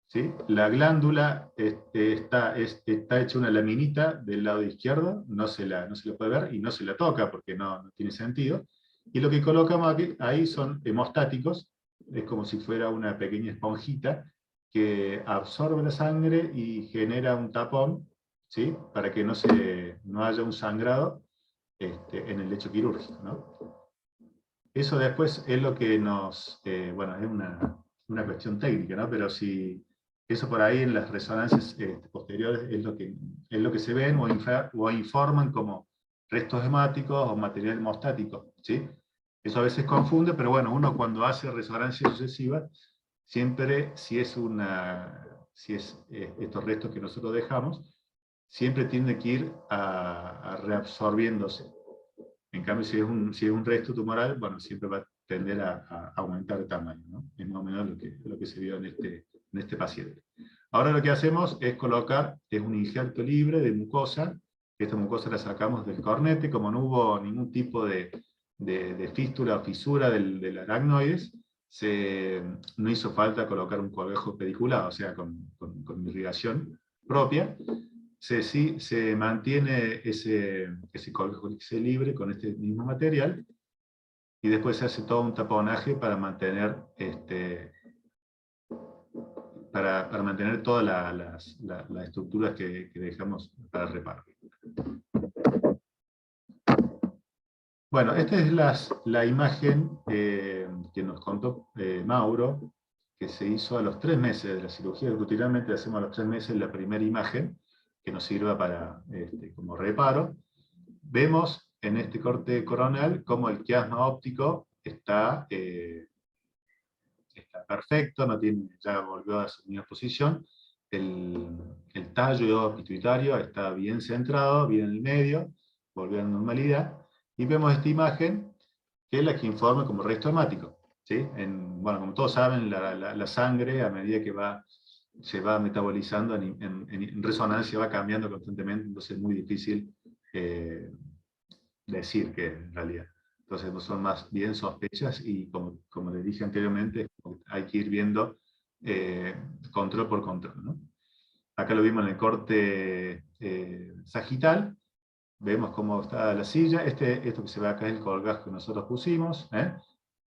¿Sí? La glándula está hecha una laminita del lado izquierdo, no se la puede ver y no se la toca porque no tiene sentido. Y lo que colocamos ahí son hemostáticos, es como si fuera una pequeña esponjita que absorbe la sangre y genera un tapón, ¿sí? Para que no haya un sangrado en el lecho quirúrgico, ¿no? Eso después es lo que bueno, es una cuestión técnica, ¿no? Pero si eso por ahí en las resonancias posteriores es lo que se ven o informan como restos hemáticos o material hemostático, ¿sí? Eso a veces confunde, pero bueno, uno cuando hace resonancia sucesiva, siempre si es estos restos que nosotros dejamos, siempre tiende que ir a reabsorbiéndose. En cambio, si es un resto tumoral, bueno, siempre va a tender a aumentar el tamaño, ¿no? Es más o menos lo que se vio en este paciente. Ahora lo que hacemos es colocar, es un injerto libre de mucosa. Esta mucosa la sacamos del cornete, como no hubo ningún tipo de fístula o fisura del aracnoides, no hizo falta colocar un colgajo pediculado, o sea, con irrigación propia. Se mantiene ese colgajo libre con este mismo material, y después se hace todo un taponaje para mantener, para mantener todas las estructuras que dejamos para el reparo. Bueno, esta es la imagen que nos contó Mauro, que se hizo a los 3 meses de la cirugía. Rutinariamente hacemos a los 3 meses la primera imagen, que nos sirva como reparo. Vemos en este corte coronal cómo el quiasma óptico está perfecto, ya volvió a su misma posición. El tallo pituitario está bien centrado, bien en el medio, volvió a la normalidad. Y vemos esta imagen, que es la que informa como resto hemático. ¿Sí? Bueno, como todos saben, la sangre, a medida que se va metabolizando, en resonancia va cambiando constantemente, entonces es muy difícil decir que en realidad. Entonces son más bien sospechas, y como les dije anteriormente, hay que ir viendo control por control, ¿no? Acá lo vimos en el corte sagital. Vemos cómo está la silla. Esto que se ve acá es el colgajo que nosotros pusimos.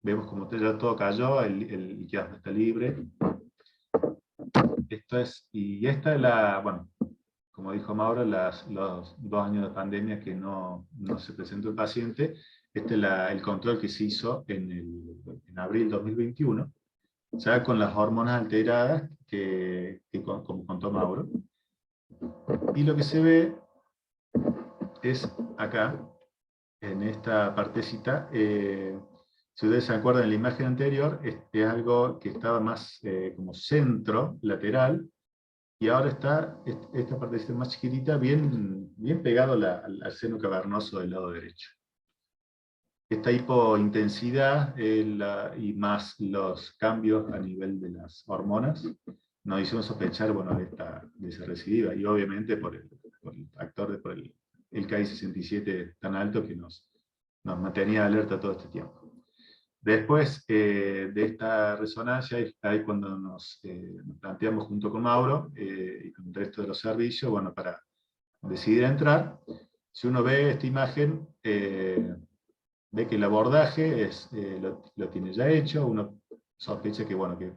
Vemos cómo ya todo cayó, el quiasma está libre. Y esta es bueno, como dijo Mauro, los 2 años de pandemia que no se presentó el paciente. Este es el control que se hizo en abril 2021, ya con las hormonas alteradas, como contó Mauro. Y lo que se ve es acá, en esta partecita, si ustedes se acuerdan en la imagen anterior, es algo que estaba más como centro, lateral, y ahora está esta partecita más chiquitita, bien pegado al seno cavernoso del lado derecho. Esta hipointensidad y más los cambios a nivel de las hormonas nos hicieron sospechar, bueno, de esa recidiva, y obviamente por el factor, por el Ki-67 tan alto que nos mantenía alerta todo este tiempo. Después de esta resonancia, ahí cuando nos planteamos junto con Mauro y con el resto de los servicios, bueno, para decidir entrar. Si uno ve esta imagen, ve que el abordaje lo tiene ya hecho. Uno sospecha que, bueno, que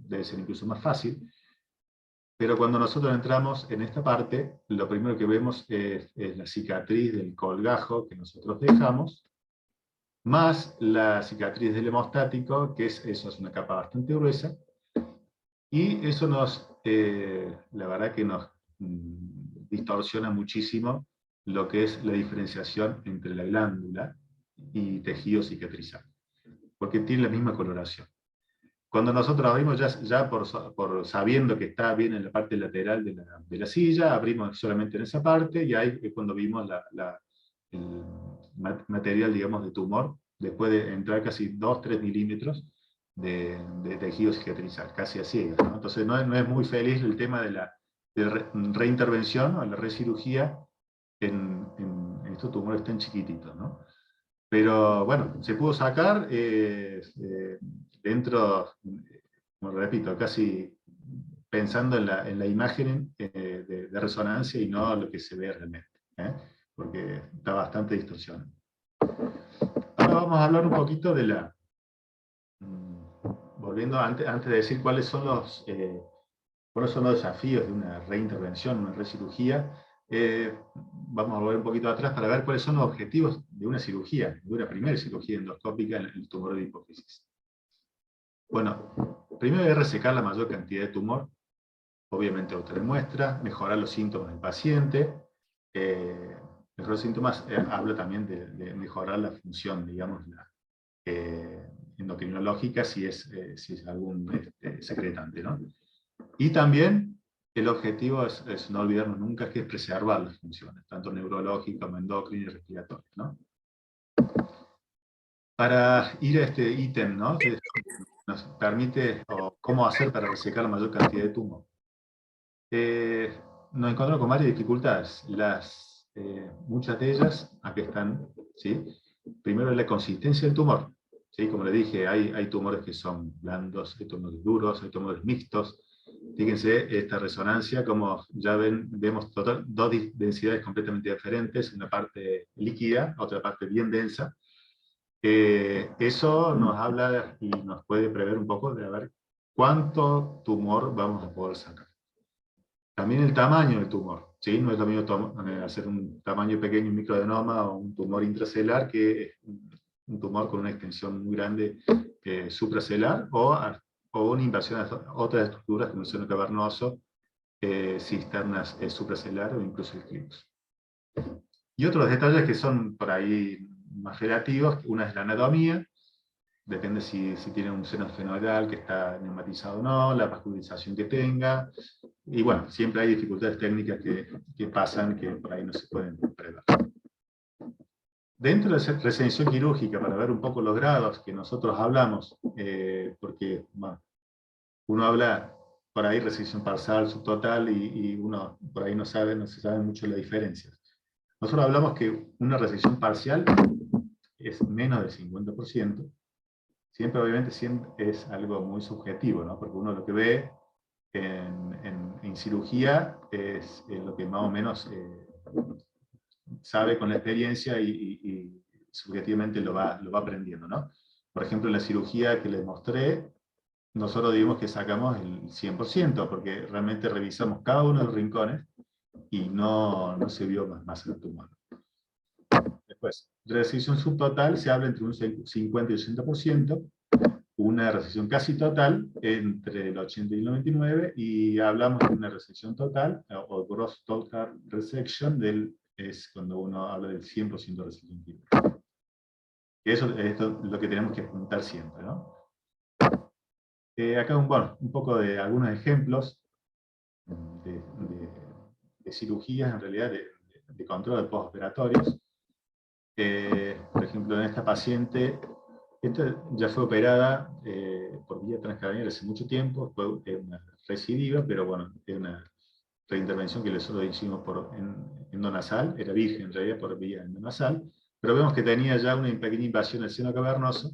debe ser incluso más fácil. Pero cuando nosotros entramos en esta parte, lo primero que vemos es la cicatriz del colgajo que nosotros dejamos, más la cicatriz del hemostático, que eso es una capa bastante gruesa, y eso la verdad que nos distorsiona muchísimo lo que es la diferenciación entre la glándula y tejido cicatrizal, porque tiene la misma coloración. Cuando nosotros abrimos, ya por sabiendo que está bien en la parte lateral de la silla, abrimos solamente en esa parte, y ahí es cuando vimos el material, digamos, de tumor, después de entrar casi 2-3 milímetros de tejido cicatrizal, casi a ciegas, ¿no? Entonces no es muy feliz el tema de la reintervención o la recirugía en estos tumores tan chiquititos, ¿no? Pero bueno, se pudo sacar dentro, como repito, casi pensando en la imagen de resonancia y no lo que se ve realmente, porque está bastante distorsionado. Ahora vamos a hablar un poquito de volviendo antes de decir cuáles son los desafíos de una reintervención, una recirugía. Vamos a volver un poquito atrás para ver cuáles son los objetivos de una cirugía, de una primera cirugía endoscópica en el tumor de hipófisis. Bueno, primero es resecar la mayor cantidad de tumor, obviamente obtener muestra, mejorar los síntomas del paciente. Mejorar los síntomas habla también de mejorar la función, digamos, endocrinológica, si es algún secretante, ¿no? Y también el objetivo es no olvidarnos nunca que es preservar las funciones, tanto neurológicas como endocrinas y respiratorias, ¿no? Para ir a este ítem, ¿no?, que nos permite, o cómo hacer para resecar la mayor cantidad de tumor. nos encontramos con varias dificultades. Muchas de ellas, aquí están, ¿sí? Primero la consistencia del tumor. ¿Sí? Como le dije, hay tumores que son blandos, hay tumores duros, hay tumores mixtos. Fíjense esta resonancia, como ya vemos dos densidades completamente diferentes, una parte líquida, otra parte bien densa. Eso nos habla y nos puede prever un poco de a ver cuánto tumor vamos a poder sacar. También el tamaño del tumor, ¿sí? No es lo mismo hacer un tamaño pequeño, un microadenoma o un tumor intracelular que un tumor con una extensión muy grande supracelular o una invasión a otras estructuras como el seno cavernoso, cisternas supracelular o incluso el clivus. Y otros detalles que son por ahí más relativos, una es la anatomía, depende si tiene un seno esfenoidal que está neumatizado o no, la vascularización que tenga, y bueno, siempre hay dificultades técnicas que pasan que por ahí no se pueden prever. Dentro de la resección quirúrgica, para ver un poco los grados que nosotros hablamos, porque bueno, uno habla por ahí resección parcial, subtotal, y uno por ahí no se sabe mucho las diferencias. Nosotros hablamos que una resección parcial es menos del 50%, siempre obviamente es algo muy subjetivo, ¿no? Porque uno lo que ve en cirugía es lo que más o menos sabe con la experiencia y subjetivamente lo va aprendiendo, ¿no? Por ejemplo, en la cirugía que les mostré, nosotros digamos que sacamos el 100%, porque realmente revisamos cada uno de los rincones y no se vio más el tumor. Después, resección subtotal se habla entre un 50 y 80%, una resección casi total entre el 80 y el 99%, y hablamos de una resección total, o gross total resection, es cuando uno habla del 100% de resección quirúrgica. Esto es lo que tenemos que apuntar siempre, ¿no? Acá un poco de algunos ejemplos de cirugías, en realidad, de control de postoperatorios. Por ejemplo, en esta paciente, esta ya fue operada por vía transcranial hace mucho tiempo, fue una recidiva, pero bueno, es una reintervención que nosotros hicimos por endonasal, era virgen en realidad por vía endonasal, pero vemos que tenía ya una pequeña invasión del seno cavernoso,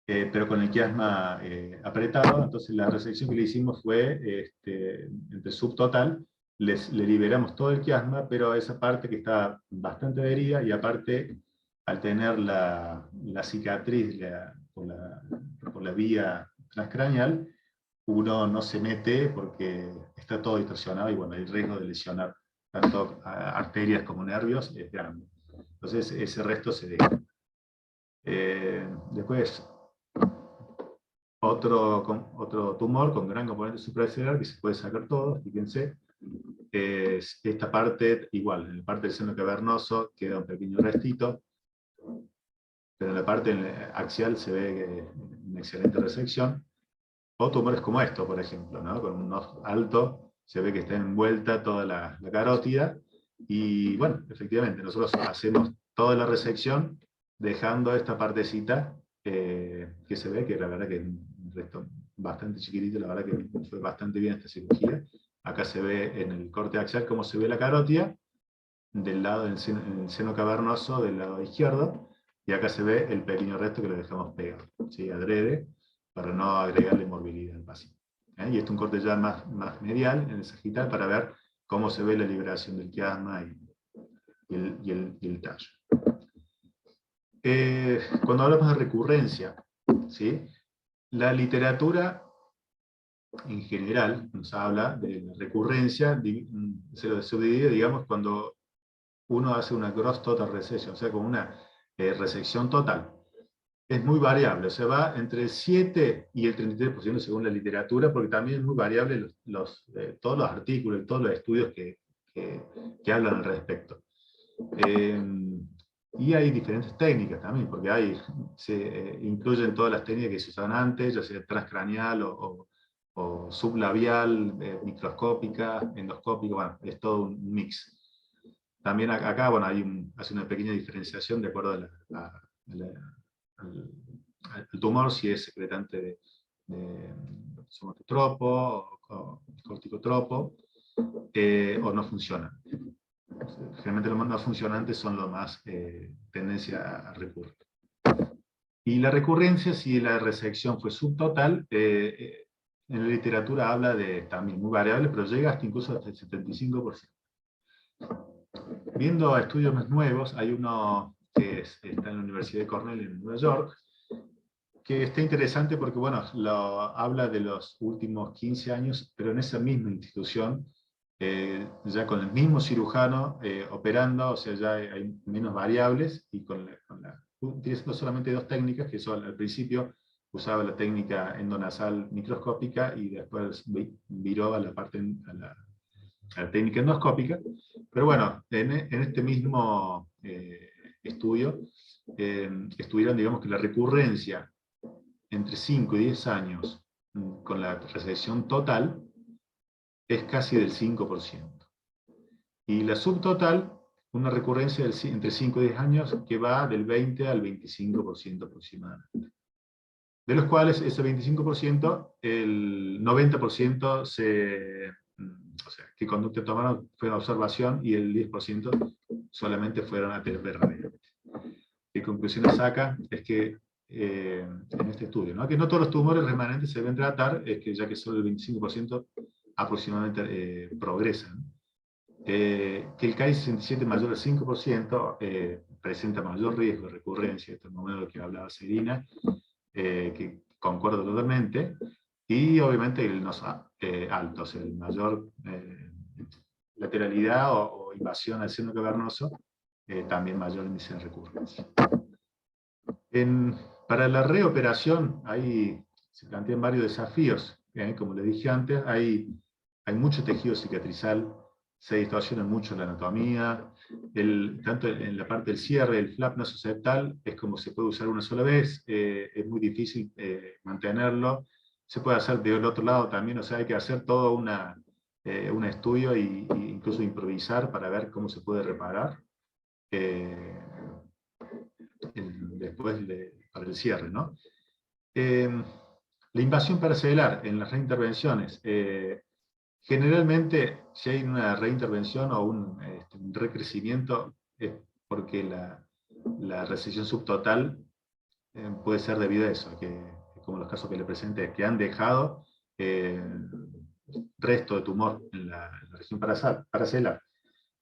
pero con el quiasma apretado. Entonces la resección que le hicimos fue entre subtotal, le liberamos todo el quiasma, pero esa parte que está bastante adherida, y aparte, al tener la cicatriz por la vía transcraneal, uno no se mete porque está todo distorsionado, y bueno, el riesgo de lesionar tanto arterias como nervios es grande. Entonces ese resto se deja. Después, otro tumor con gran componente supracelular que se puede sacar todo, fíjense, es esta parte, igual, en la parte del seno cavernoso queda un pequeño restito, pero en la parte axial se ve una excelente resección. O tumores como esto, por ejemplo, ¿no? Con un ojo alto, se ve que está envuelta toda la carótida, y bueno, efectivamente, nosotros hacemos toda la resección, dejando esta partecita que se ve que la verdad que es un resto bastante chiquitito, la verdad que fue bastante bien esta cirugía. Acá se ve en el corte axial cómo se ve la carótida, del lado del seno cavernoso, del lado izquierdo, y acá se ve el pequeño resto que lo dejamos pegado, ¿sí? Adrede, para no agregarle morbilidad al paciente. Y esto es un corte ya más medial, en el sagital, para ver cómo se ve la liberación del quiasma y el tallo. Cuando hablamos de recurrencia, ¿sí? La literatura en general nos habla de la recurrencia, se lo subdivide, digamos, cuando uno hace una gross total resection, o sea, con una resección total. Es muy variable, o sea, va entre el 7 y el 33% según la literatura, porque también es muy variable todos los artículos y todos los estudios que hablan al respecto. Y hay diferentes técnicas también, porque se incluyen todas las técnicas que se usaban antes, ya sea transcraneal o sublabial, microscópica, endoscópica, bueno, es todo un mix. También acá, bueno, hace una pequeña diferenciación de acuerdo al tumor, si es secretante somatotropo o corticotropo, o no funcionan. Generalmente los no funcionantes son los más tendencia a recurrir. Y la recurrencia, si la resección fue subtotal, en la literatura habla de también muy variable, pero llega hasta incluso hasta el 75%. Viendo estudios más nuevos, hay uno que está en la Universidad de Cornell en Nueva York, que está interesante porque, bueno, habla de los últimos 15 años, pero en esa misma institución, ya con el mismo cirujano operando, o sea, ya hay menos variables, y utilizando solamente dos técnicas, que son, al principio usaba la técnica endonasal microscópica, y después viró a la técnica endoscópica. Pero bueno, en este mismo estudio, estudiaron, digamos, que la recurrencia entre 5 y 10 años con la resección total es casi del 5%. Y la subtotal, una recurrencia entre 5 y 10 años que va del 20 al 25% aproximadamente. De los cuales ese 25%, el 90% ¿qué conducta tomaron? Fue a observación, y el 10% solamente fueron a terapia radiante. ¿Qué conclusiones saca? Es que en este estudio, ¿no? Que no todos los tumores remanentes se deben tratar, es que ya que solo el 25% aproximadamente progresan. Que el KI67 mayor al 5% presenta mayor riesgo de recurrencia, este es el modelo que hablaba Serina, que concuerdo totalmente, y obviamente los altos, el mayor lateralidad o invasión al seno cavernoso, también mayor índice de recurrencia. Para la reoperación se plantean varios desafíos. Como les dije antes, hay mucho tejido cicatrizal, se distorsiona mucho la anatomía, tanto en la parte del cierre, el flap nasoseptal, es como se puede usar una sola vez, es muy difícil mantenerlo, se puede hacer del otro lado también, o sea, hay que hacer todo un estudio, e incluso improvisar para ver cómo se puede reparar. Después para el cierre, ¿no? La invasión paracelular en las reintervenciones. Generalmente, si hay una reintervención o un recrecimiento, es porque la resección subtotal puede ser debido a eso, como los casos que le presenté, que han dejado resto de tumor en la región paracelular.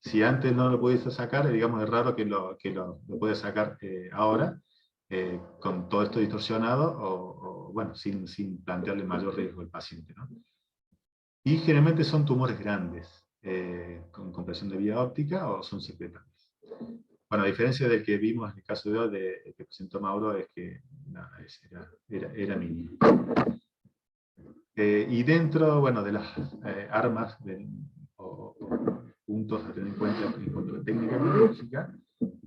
Si antes no lo pudiste sacar, digamos, es raro que lo puedas sacar ahora, con todo esto distorsionado, o bueno, sin plantearle mayor riesgo al paciente, ¿no? Y generalmente son tumores grandes, con compresión de vía óptica, o son secretantes. Bueno, a diferencia del que vimos en el caso de hoy, que presentó Mauro, es que nada, era mínimo. Y dentro, bueno, de las armas o puntos a tener en cuenta en cuanto a la técnica biológica,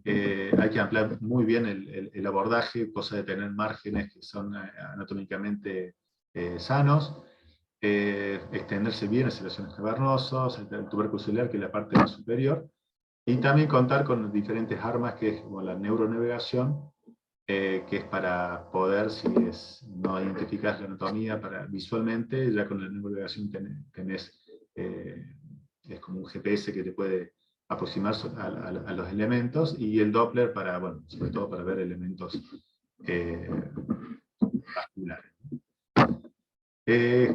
hay que ampliar muy bien el abordaje, cosa de tener márgenes que son anatómicamente sanos, extenderse bien hacia las lesiones cavernosas, el tuberculum celular, que es la parte más superior, y también contar con diferentes armas, que es como la neuronavegación, que es para poder, si no identificas la anatomía visualmente, ya con la neuronavegación tenés, es como un GPS que te puede aproximar a los elementos, y el Doppler para, bueno, sobre todo para ver elementos vasculares.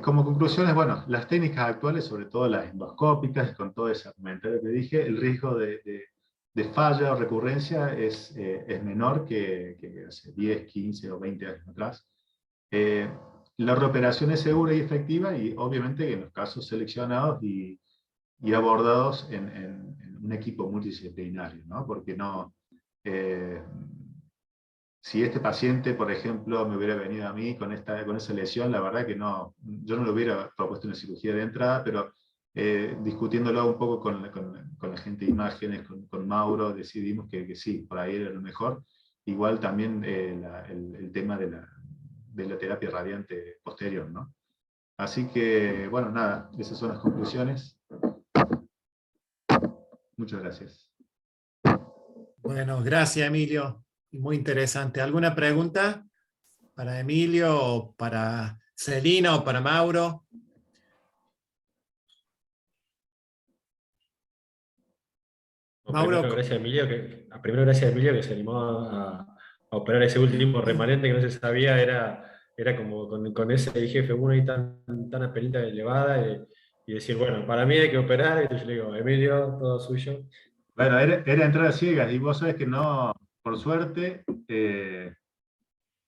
Como conclusiones, bueno, las técnicas actuales, sobre todo las endoscópicas, con todo ese argumentario que dije, el riesgo de falla o recurrencia es menor que hace 10, 15 o 20 años atrás. La reoperación es segura y efectiva, y obviamente en los casos seleccionados y abordados en un equipo multidisciplinario, ¿no? Porque no... si este paciente, por ejemplo, me hubiera venido a mí con esa lesión, la verdad que no, yo no le hubiera propuesto una cirugía de entrada, pero discutiéndolo un poco con la gente de imágenes, con Mauro, decidimos que sí, por ahí era lo mejor. Igual también el tema de la terapia radiante posterior, ¿no? Así que, bueno, nada, esas son las conclusiones. Muchas gracias. Bueno, gracias, Emilio. Muy interesante. ¿Alguna pregunta para Emilio o para Celina o para Mauro. Mauro, Primero gracias a Emilio que se animó a operar ese último remanente que no se sabía, era como con ese jefe 1 y tan apenita elevada, y decir, bueno, para mí hay que operar, y yo le digo, Emilio, todo suyo. Bueno, era entrar a ciegas, y vos sabés que no, por suerte,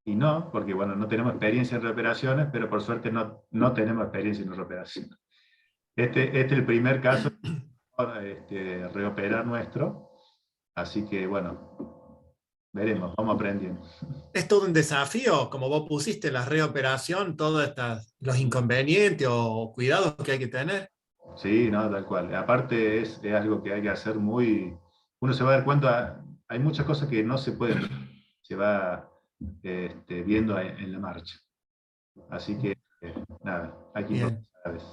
y no, porque bueno, no tenemos experiencia en reoperaciones, pero por suerte no tenemos experiencia en reoperaciones. Este es el primer caso de reoperar nuestro, así que bueno, veremos, vamos aprendiendo. es todo un desafío, como vos pusiste la reoperación, todos los inconvenientes o cuidados que hay que tener. Sí, no, tal cual. Aparte es algo que hay que hacer muy... Uno se va a dar cuenta, hay muchas cosas que no se pueden, se va viendo en la marcha. Así que, nada, hay que Bien. improvisar a veces.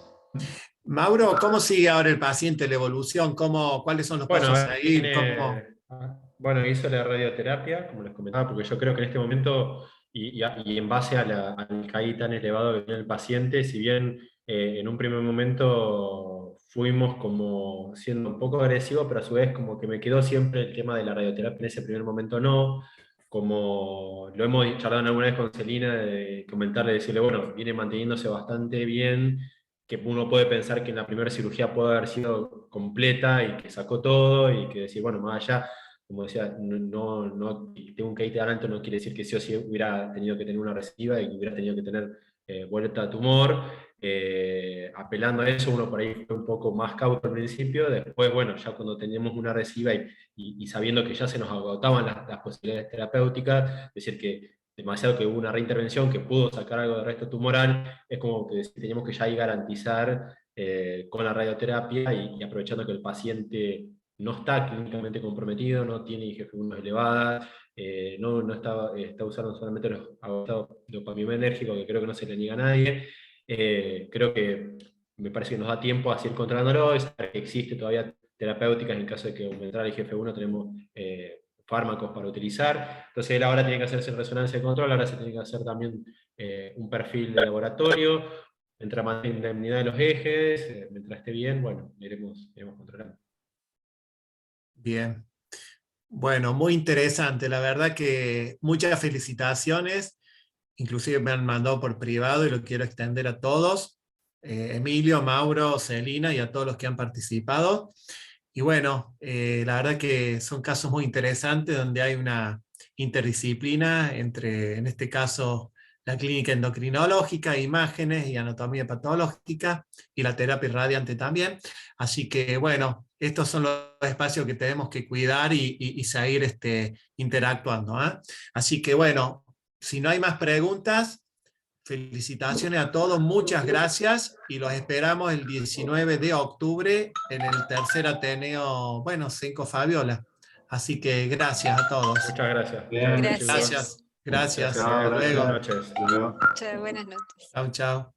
Mauro, ¿cómo sigue ahora el paciente, la evolución? ¿Cuáles son los pasos a seguir? Bueno, hizo la radioterapia, como les comentaba, porque yo creo que en este momento, y en base al CAI tan elevado que tiene el paciente, si bien en un primer momento fuimos como siendo un poco agresivos, pero a su vez como que me quedó siempre el tema de la radioterapia, en ese primer momento no, como lo hemos charlado alguna vez con Celina, de comentarle, decirle, bueno, viene manteniéndose bastante bien, que uno puede pensar que en la primera cirugía puede haber sido completa y que sacó todo, y que decir, bueno, más allá, como decía, no tengo un KIT de alto, no quiere decir que sí o sí hubiera tenido que tener una recidiva y que hubiera tenido que tener vuelta a tumor. Apelando a eso, uno por ahí fue un poco más cauto al principio, después, bueno, ya cuando teníamos una recidiva y sabiendo que ya se nos agotaban las posibilidades terapéuticas, es decir, que demasiado que hubo una reintervención que pudo sacar algo de resto tumoral, es como que teníamos que ya ahí garantizar con la radioterapia y aprovechando que el paciente no está clínicamente comprometido, no tiene IGF-1 elevadas, está usando solamente los agotados dopaminérgicos, que creo que no se le niega a nadie. Creo que me parece que nos da tiempo a seguir controlándolo, y saber que existe todavía terapéuticas en caso de que aumentara el IGF-1, tenemos fármacos para utilizar. Entonces él ahora tiene que hacerse resonancia de control, ahora se tiene que hacer también un perfil de laboratorio, mientras más indemnidad de los ejes, mientras esté bien, bueno, iremos controlando. Bien. Bueno, muy interesante. La verdad que muchas felicitaciones. Inclusive me han mandado por privado y lo quiero extender a todos. Emilio, Mauro, Celina y a todos los que han participado. Y bueno, la verdad que son casos muy interesantes donde hay una interdisciplina entre, en este caso, la clínica endocrinológica, imágenes y anatomía patológica, y la terapia radiante también. Así que bueno, estos son los espacios que tenemos que cuidar y seguir interactuando, ¿eh? Así que bueno, si no hay más preguntas, felicitaciones a todos, muchas gracias y los esperamos el 19 de octubre en el tercer Ateneo, bueno, 5 Fabiola. Así que gracias a todos. Muchas gracias. Bien. Gracias. Gracias. Gracias. Hasta luego. Buenas noches. Hasta luego. Chao, buenas noches. Chau, chau.